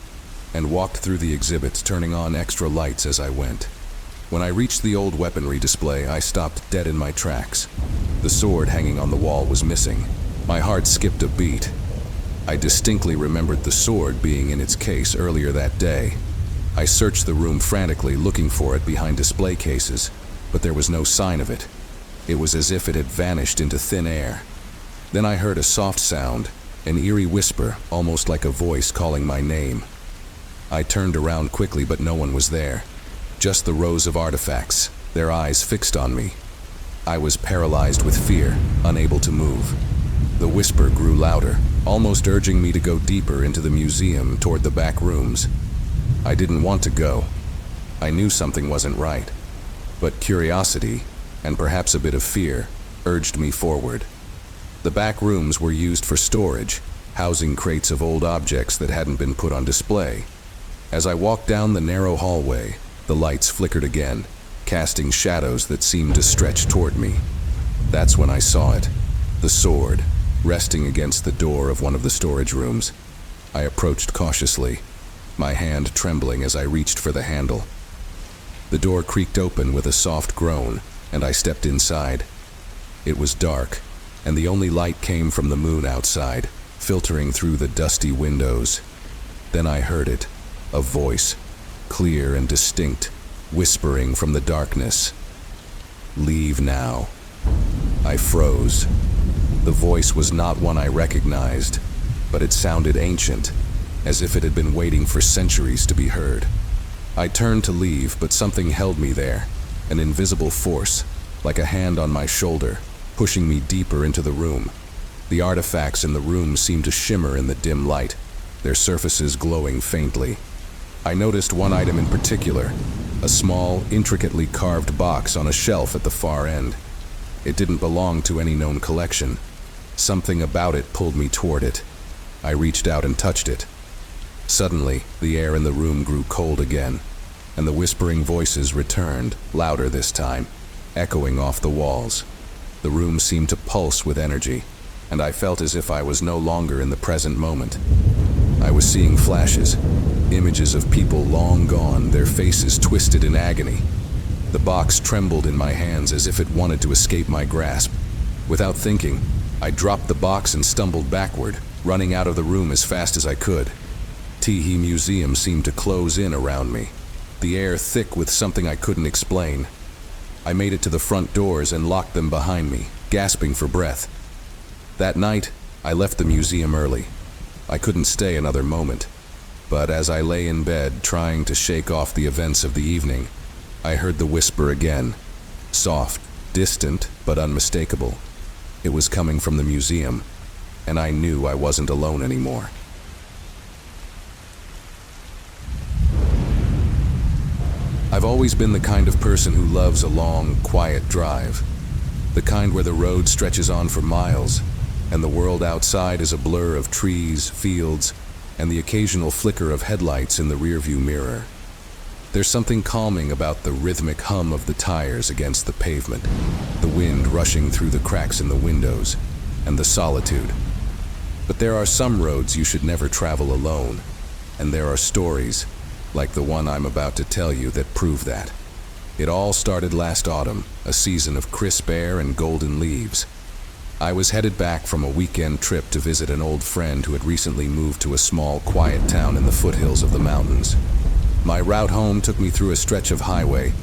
and walked through the exhibits, turning on extra lights as I went. When I reached the old weaponry display, I stopped dead in my tracks. The sword hanging on the wall was missing. My heart skipped a beat. I distinctly remembered the sword being in its case earlier that day. I searched the room frantically, looking for it behind display cases, but there was no sign of it. It was as if it had vanished into thin air. Then I heard a soft sound, an eerie whisper, almost like a voice calling my name. I turned around quickly, but no one was there. Just the rows of artifacts, their eyes fixed on me. I was paralyzed with fear, unable to move. The whisper grew louder, almost urging me to go deeper into the museum toward the back rooms. I didn't want to go. I knew something wasn't right. But curiosity, and perhaps a bit of fear, urged me forward. The back rooms were used for storage, housing crates of old objects that hadn't been put on display. As I walked down the narrow hallway, the lights flickered again, casting shadows that seemed to stretch toward me. That's when I saw it, the sword, resting against the door of one of the storage rooms. I approached cautiously, my hand trembling as I reached for the handle. The door creaked open with a soft groan, and I stepped inside. It was dark, and the only light came from the moon outside, filtering through the dusty windows. Then I heard it, a voice, clear and distinct, whispering from the darkness. "Leave now." I froze. The voice was not one I recognized, but it sounded ancient, as if it had been waiting for centuries to be heard. I turned to leave, but something held me there, an invisible force, like a hand on my shoulder, pushing me deeper into the room. The artifacts in the room seemed to shimmer in the dim light, their surfaces glowing faintly. I noticed one item in particular, a small, intricately carved box on a shelf at the far end. It didn't belong to any known collection. Something about it pulled me toward it. I reached out and touched it. Suddenly, the air in the room grew cold again, and the whispering voices returned, louder this time, echoing off the walls. The room seemed to pulse with energy, and I felt as if I was no longer in the present moment. I was seeing flashes, images of people long gone, their faces twisted in agony. The box trembled in my hands as if it wanted to escape my grasp. Without thinking, I dropped the box and stumbled backward, running out of the room as fast as I could. Teehee Museum seemed to close in around me, the air thick with something I couldn't explain. I made it to the front doors and locked them behind me, gasping for breath. That night, I left the museum early. I couldn't stay another moment, but as I lay in bed trying to shake off the events of the evening, I heard the whisper again. Soft, distant, but unmistakable. It was coming from the museum, and I knew I wasn't alone anymore. I've always been the kind of person who loves a long, quiet drive. The kind where the road stretches on for miles, and the world outside is a blur of trees, fields, and the occasional flicker of headlights in the rearview mirror. There's something calming about the rhythmic hum of the tires against the pavement, the wind rushing through the cracks in the windows, and the solitude. But there are some roads you should never travel alone, and there are stories, like the one I'm about to tell you, that prove that. It all started last autumn, a season of crisp air and golden leaves. I was headed back from a weekend trip to visit an old friend who had recently moved to a small, quiet town in the foothills of the mountains. My route home took me through a stretch of highway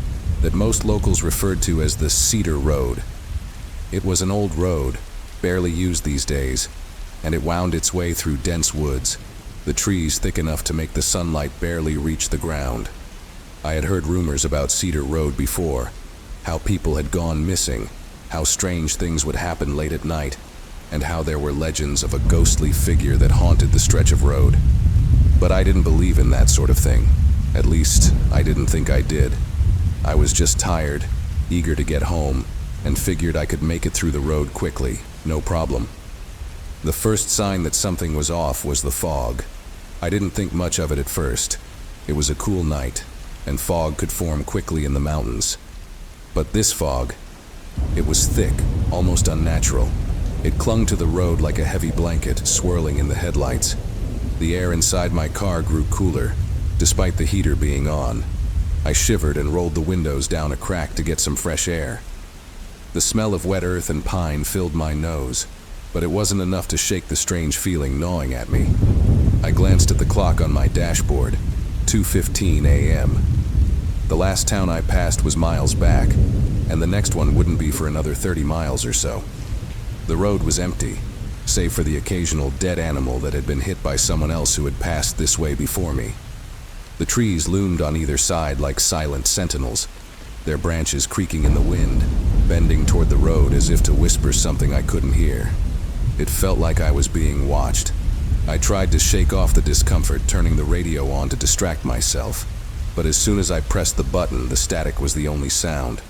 that most locals referred to as the Cedar Road. It was an old road, barely used these days, and it wound its way through dense woods, the trees thick enough to make the sunlight barely reach the ground. I had heard rumors about Cedar Road before, how people had gone missing, how strange things would happen late at night, and how there were legends of a ghostly figure that haunted the stretch of road. But I didn't believe in that sort of thing. At least, I didn't think I did. I was just tired, eager to get home, and figured I could make it through the road quickly, no problem. The first sign that something was off was the fog. I didn't think much of it at first. It was a cool night, and fog could form quickly in the mountains. But this fog, it was thick, almost unnatural. It clung to the road like a heavy blanket, swirling in the headlights. The air inside my car grew cooler, despite the heater being on. I shivered and rolled the windows down a crack to get some fresh air. The smell of wet earth and pine filled my nose, but it wasn't enough to shake the strange feeling gnawing at me. I glanced at the clock on my dashboard, 2:15 a.m. The last town I passed was miles back, and the next one wouldn't be for another 30 miles or so. The road was empty, save for the occasional dead animal that had been hit by someone else who had passed this way before me. The trees loomed on either side like silent sentinels, their branches creaking in the wind, bending toward the road as if to whisper something I couldn't hear. It felt like I was being watched. I tried to shake off the discomfort, turning the radio on to distract myself, but as soon as I pressed the button, the static was the only sound.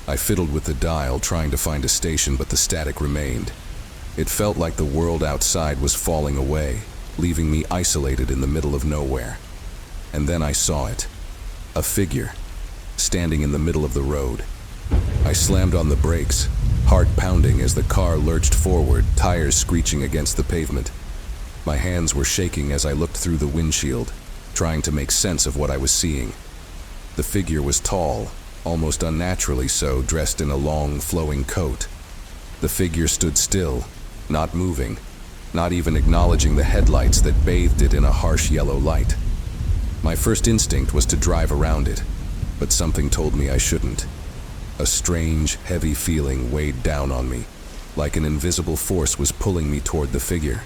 I fiddled with the dial, trying to find a station, but the static remained. It felt like the world outside was falling away, leaving me isolated in the middle of nowhere. And then I saw it. A figure, standing in the middle of the road. I slammed on the brakes, heart pounding as the car lurched forward, tires screeching against the pavement. My hands were shaking as I looked through the windshield, trying to make sense of what I was seeing. The figure was tall, almost unnaturally so, dressed in a long, flowing coat. The figure stood still, not moving, not even acknowledging the headlights that bathed it in a harsh yellow light. My first instinct was to drive around it, but something told me I shouldn't. A strange, heavy feeling weighed down on me, like an invisible force was pulling me toward the figure.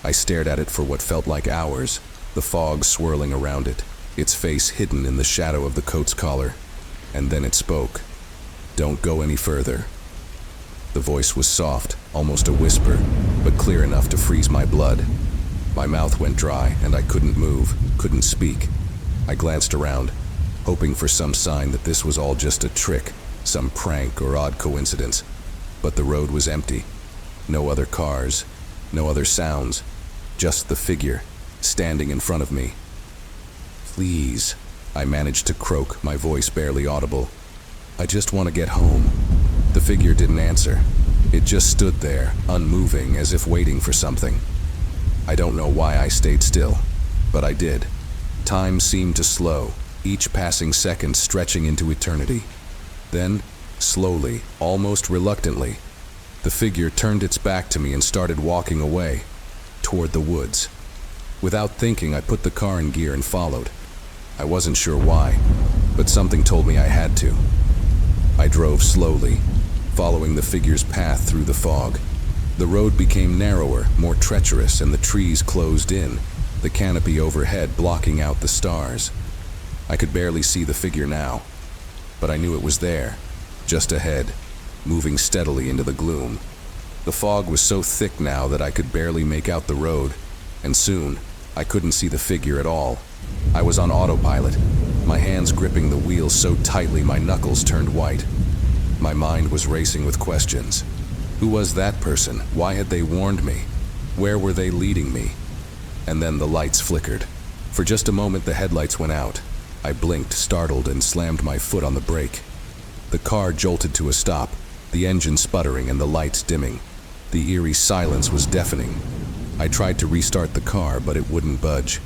I stared at it for what felt like hours, the fog swirling around it, its face hidden in the shadow of the coat's collar. And then it spoke. "Don't go any further." The voice was soft, almost a whisper, but clear enough to freeze my blood. My mouth went dry, and I couldn't move, couldn't speak. I glanced around, hoping for some sign that this was all just a trick, some prank or odd coincidence. But the road was empty. No other cars, no other sounds, just the figure, standing in front of me. "Please," I managed to croak, my voice barely audible. "I just want to get home." The figure didn't answer. It just stood there, unmoving, as if waiting for something. I don't know why I stayed still, but I did. Time seemed to slow, each passing second stretching into eternity. Then, slowly, almost reluctantly, the figure turned its back to me and started walking away, toward the woods. Without thinking, I put the car in gear and followed. I wasn't sure why, but something told me I had to. I drove slowly, following the figure's path through the fog. The road became narrower, more treacherous, and the trees closed in, the canopy overhead blocking out the stars. I could barely see the figure now, but I knew it was there, just ahead, moving steadily into the gloom. The fog was so thick now that I could barely make out the road, and soon, I couldn't see the figure at all. I was on autopilot, my hands gripping the wheel so tightly my knuckles turned white. My mind was racing with questions. Who was that person? Why had they warned me? Where were they leading me? And then the lights flickered. For just a moment the headlights went out. I blinked, startled, and slammed my foot on the brake. The car jolted to a stop, the engine sputtering and the lights dimming. The eerie silence was deafening. I tried to restart the car, but it wouldn't budge.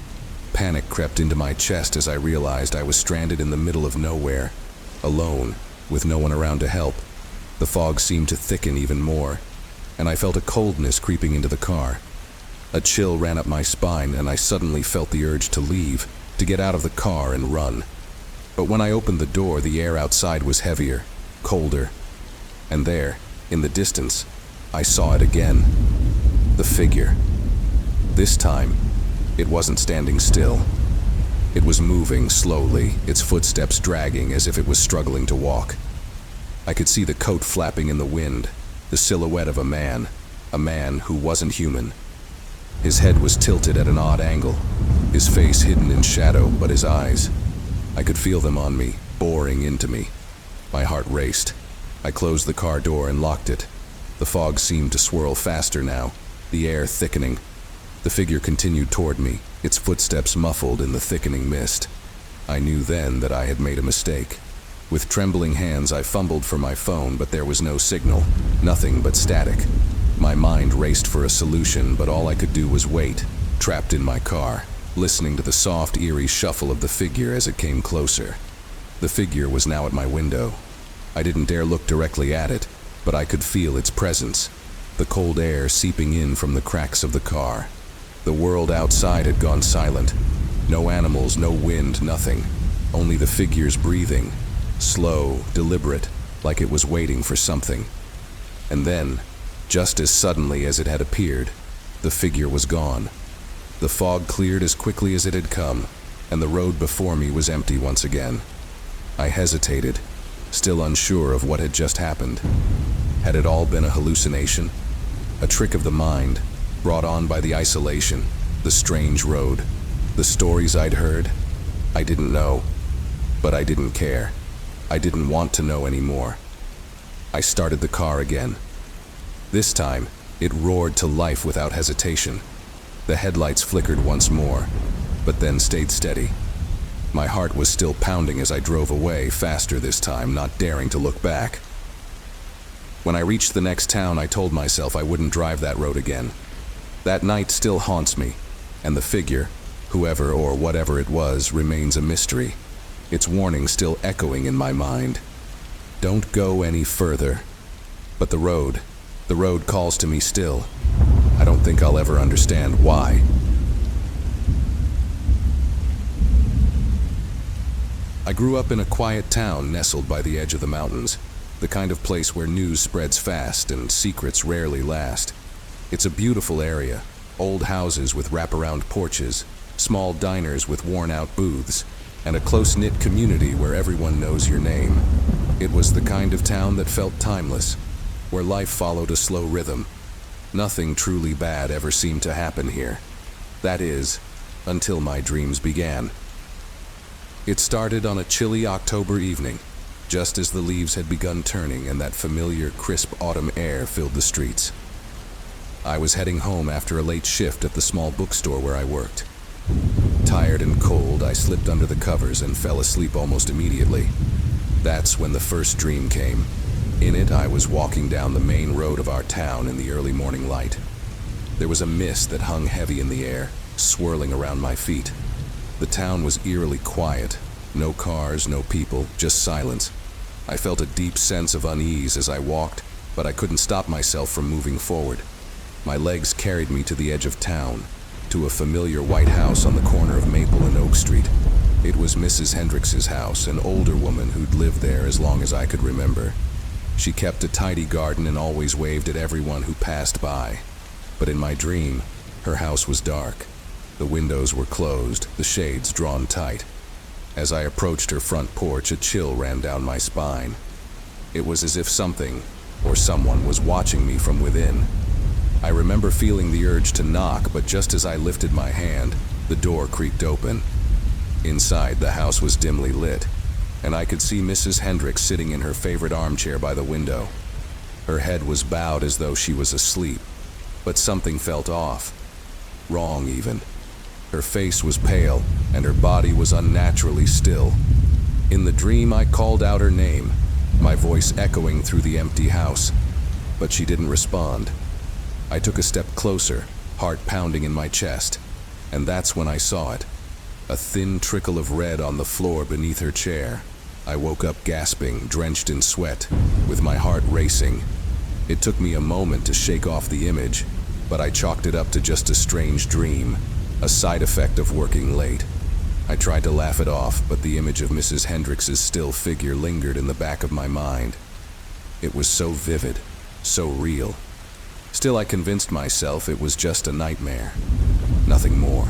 Panic crept into my chest as I realized I was stranded in the middle of nowhere, alone, with no one around to help. The fog seemed to thicken even more, and I felt a coldness creeping into the car. A chill ran up my spine, and I suddenly felt the urge to leave, to get out of the car and run. But when I opened the door, the air outside was heavier, colder, and there, in the distance, I saw it again. The figure. This time, it wasn't standing still. It was moving slowly, its footsteps dragging as if it was struggling to walk. I could see the coat flapping in the wind, the silhouette of a man who wasn't human. His head was tilted at an odd angle, his face hidden in shadow, but his eyes, I could feel them on me, boring into me. My heart raced. I closed the car door and locked it. The fog seemed to swirl faster now, the air thickening. The figure continued toward me, its footsteps muffled in the thickening mist. I knew then that I had made a mistake. With trembling hands, I fumbled for my phone, but there was no signal, nothing but static. My mind raced for a solution, but all I could do was wait, trapped in my car, listening to the soft, eerie shuffle of the figure as it came closer. The figure was now at my window. I didn't dare look directly at it, but I could feel its presence, the cold air seeping in from the cracks of the car. The world outside had gone silent. No animals, no wind, nothing. Only the figure's breathing, slow, deliberate, like it was waiting for something. And then, just as suddenly as it had appeared, the figure was gone. The fog cleared as quickly as it had come, and the road before me was empty once again. I hesitated, still unsure of what had just happened. Had it all been a hallucination? A trick of the mind, brought on by the isolation, the strange road, the stories I'd heard? I didn't know, but I didn't care. I didn't want to know anymore. I started the car again. This time, it roared to life without hesitation. The headlights flickered once more, but then stayed steady. My heart was still pounding as I drove away, faster this time, not daring to look back. When I reached the next town, I told myself I wouldn't drive that road again. That night still haunts me, and the figure, whoever or whatever it was, remains a mystery, its warning still echoing in my mind. Don't go any further. But the road calls to me still. I don't think I'll ever understand why. I grew up in a quiet town nestled by the edge of the mountains, the kind of place where news spreads fast and secrets rarely last. It's a beautiful area, old houses with wraparound porches, small diners with worn-out booths, and a close-knit community where everyone knows your name. It was the kind of town that felt timeless, where life followed a slow rhythm. Nothing truly bad ever seemed to happen here. That is, until my dreams began. It started on a chilly October evening, just as the leaves had begun turning and that familiar, crisp autumn air filled the streets. I was heading home after a late shift at the small bookstore where I worked. Tired and cold, I slipped under the covers and fell asleep almost immediately. That's when the first dream came. In it, I was walking down the main road of our town in the early morning light. There was a mist that hung heavy in the air, swirling around my feet. The town was eerily quiet. No cars, no people, just silence. I felt a deep sense of unease as I walked, but I couldn't stop myself from moving forward. My legs carried me to the edge of town, to a familiar white house on the corner of Maple and Oak Street. It was Mrs. Hendricks's house, an older woman who'd lived there as long as I could remember. She kept a tidy garden and always waved at everyone who passed by. But in my dream, her house was dark. The windows were closed, the shades drawn tight. As I approached her front porch, a chill ran down my spine. It was as if something, or someone, was watching me from within. I remember feeling the urge to knock, but just as I lifted my hand, the door creaked open. Inside, the house was dimly lit, and I could see Mrs. Hendricks sitting in her favorite armchair by the window. Her head was bowed as though she was asleep, but something felt off. Wrong, even. Her face was pale, and her body was unnaturally still. In the dream, I called out her name, my voice echoing through the empty house, but she didn't respond. I took a step closer, heart pounding in my chest, and that's when I saw it. A thin trickle of red on the floor beneath her chair. I woke up gasping, drenched in sweat, with my heart racing. It took me a moment to shake off the image, but I chalked it up to just a strange dream, a side effect of working late. I tried to laugh it off, but the image of Mrs. Hendricks's still figure lingered in the back of my mind. It was so vivid, so real. Still, I convinced myself it was just a nightmare, nothing more.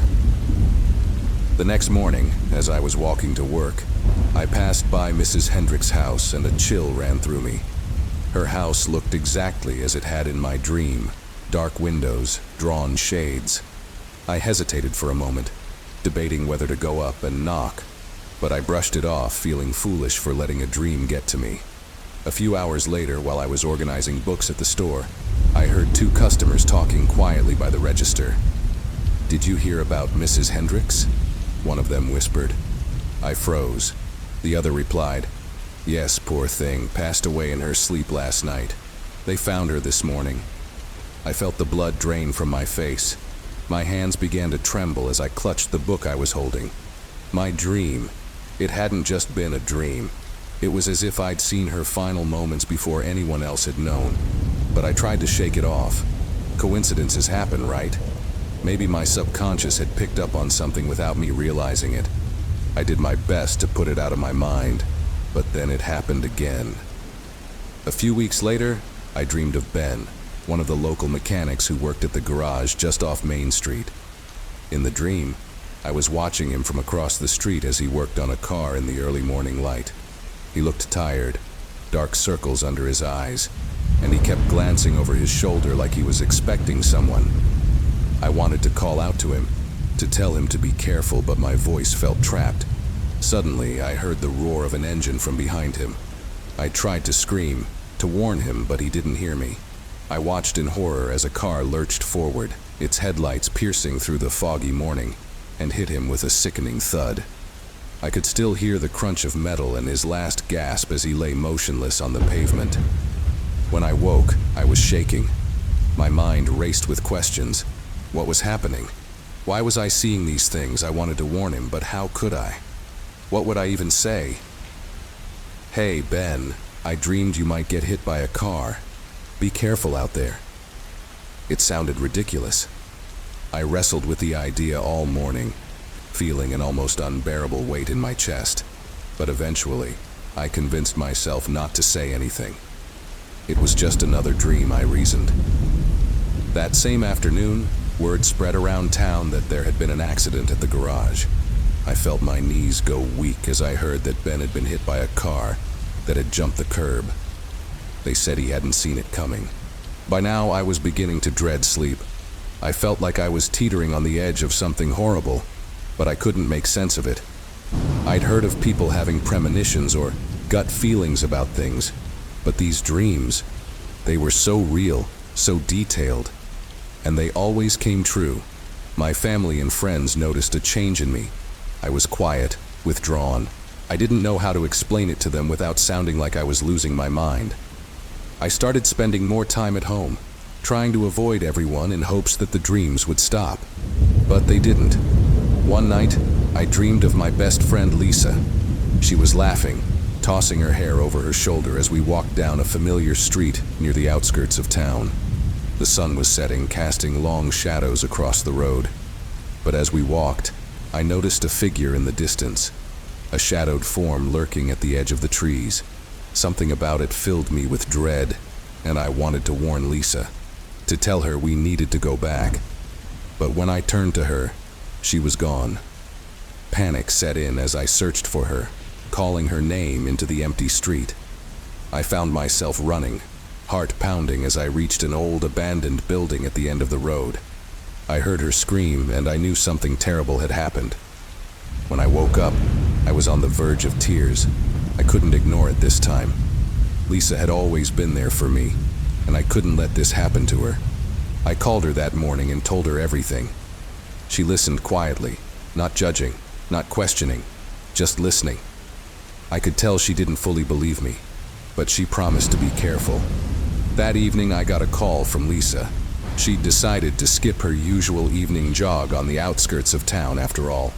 The next morning, as I was walking to work, I passed by Mrs. Hendrick's house and a chill ran through me. Her house looked exactly as it had in my dream, dark windows, drawn shades. I hesitated for a moment, debating whether to go up and knock, but I brushed it off, feeling foolish for letting a dream get to me. A few hours later, while I was organizing books at the store, I heard two customers talking quietly by the register. "Did you hear about Mrs. Hendricks?" one of them whispered. I froze. The other replied, "Yes, poor thing, passed away in her sleep last night. They found her this morning." I felt the blood drain from my face. My hands began to tremble as I clutched the book I was holding. My dream. It hadn't just been a dream. It was as if I'd seen her final moments before anyone else had known. But I tried to shake it off. Coincidences happen, right? Maybe my subconscious had picked up on something without me realizing it. I did my best to put it out of my mind, but then it happened again. A few weeks later, I dreamed of Ben, one of the local mechanics who worked at the garage just off Main Street. In the dream, I was watching him from across the street as he worked on a car in the early morning light. He looked tired, dark circles under his eyes, and he kept glancing over his shoulder like he was expecting someone. I wanted to call out to him, to tell him to be careful, but my voice felt trapped. Suddenly, I heard the roar of an engine from behind him. I tried to scream, to warn him, but he didn't hear me. I watched in horror as a car lurched forward, its headlights piercing through the foggy morning, and hit him with a sickening thud. I could still hear the crunch of metal and his last gasp as he lay motionless on the pavement. When I woke, I was shaking. My mind raced with questions. What was happening? Why was I seeing these things? I wanted to warn him, but how could I? What would I even say? "Hey, Ben, I dreamed you might get hit by a car. Be careful out there." It sounded ridiculous. I wrestled with the idea all morning, feeling an almost unbearable weight in my chest. But eventually, I convinced myself not to say anything. It was just another dream, I reasoned. That same afternoon, word spread around town that there had been an accident at the garage. I felt my knees go weak as I heard that Ben had been hit by a car that had jumped the curb. They said he hadn't seen it coming. By now, I was beginning to dread sleep. I felt like I was teetering on the edge of something horrible, but I couldn't make sense of it. I'd heard of people having premonitions or gut feelings about things, but these dreams, they were so real, so detailed, and they always came true. My family and friends noticed a change in me. I was quiet, withdrawn. I didn't know how to explain it to them without sounding like I was losing my mind. I started spending more time at home, trying to avoid everyone in hopes that the dreams would stop. But they didn't. One night, I dreamed of my best friend Lisa. She was laughing, tossing her hair over her shoulder as we walked down a familiar street near the outskirts of town. The sun was setting, casting long shadows across the road. But as we walked, I noticed a figure in the distance, a shadowed form lurking at the edge of the trees. Something about it filled me with dread, and I wanted to warn Lisa, to tell her we needed to go back. But when I turned to her, she was gone. Panic set in as I searched for her, calling her name into the empty street. I found myself running, heart pounding as I reached an old abandoned building at the end of the road. I heard her scream, and I knew something terrible had happened. When I woke up, I was on the verge of tears. I couldn't ignore it this time. Lisa had always been there for me, and I couldn't let this happen to her. I called her that morning and told her everything. She listened quietly, not judging, not questioning, just listening. I could tell she didn't fully believe me, but she promised to be careful. That evening I got a call from Lisa. She'd decided to skip her usual evening jog on the outskirts of town after all.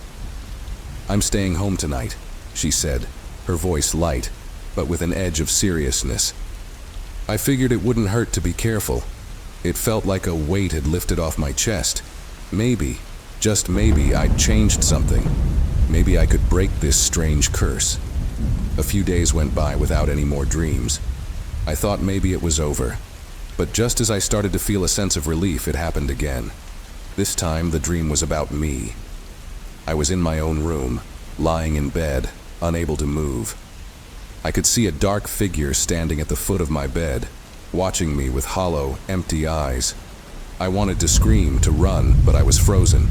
"I'm staying home tonight," she said, her voice light, but with an edge of seriousness. I figured it wouldn't hurt to be careful. It felt like a weight had lifted off my chest. Maybe, just maybe, I'd changed something. Maybe I could break this strange curse. A few days went by without any more dreams. I thought maybe it was over. But just as I started to feel a sense of relief, it happened again. This time, the dream was about me. I was in my own room, lying in bed, unable to move. I could see a dark figure standing at the foot of my bed, watching me with hollow, empty eyes. I wanted to scream, to run, but I was frozen.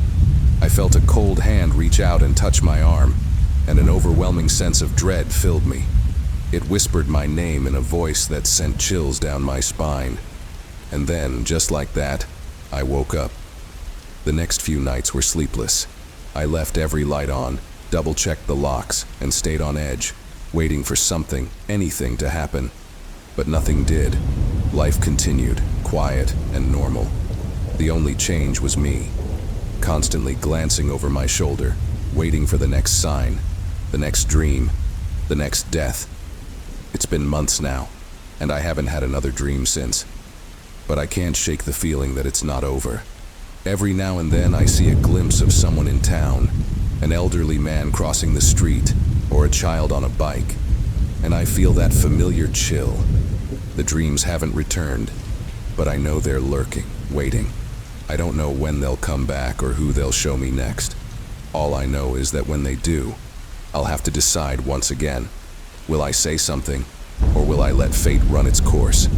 I felt a cold hand reach out and touch my arm, and an overwhelming sense of dread filled me. It whispered my name in a voice that sent chills down my spine. And then, just like that, I woke up. The next few nights were sleepless. I left every light on, double-checked the locks, and stayed on edge, waiting for something, anything to happen. But nothing did. Life continued, quiet and normal. The only change was me, constantly glancing over my shoulder, waiting for the next sign, the next dream, the next death. It's been months now, and I haven't had another dream since. But I can't shake the feeling that it's not over. Every now and then I see a glimpse of someone in town, an elderly man crossing the street, or a child on a bike, and I feel that familiar chill. The dreams haven't returned, but I know they're lurking, waiting. I don't know when they'll come back or who they'll show me next. All I know is that when they do, I'll have to decide once again. Will I say something, or will I let fate run its course?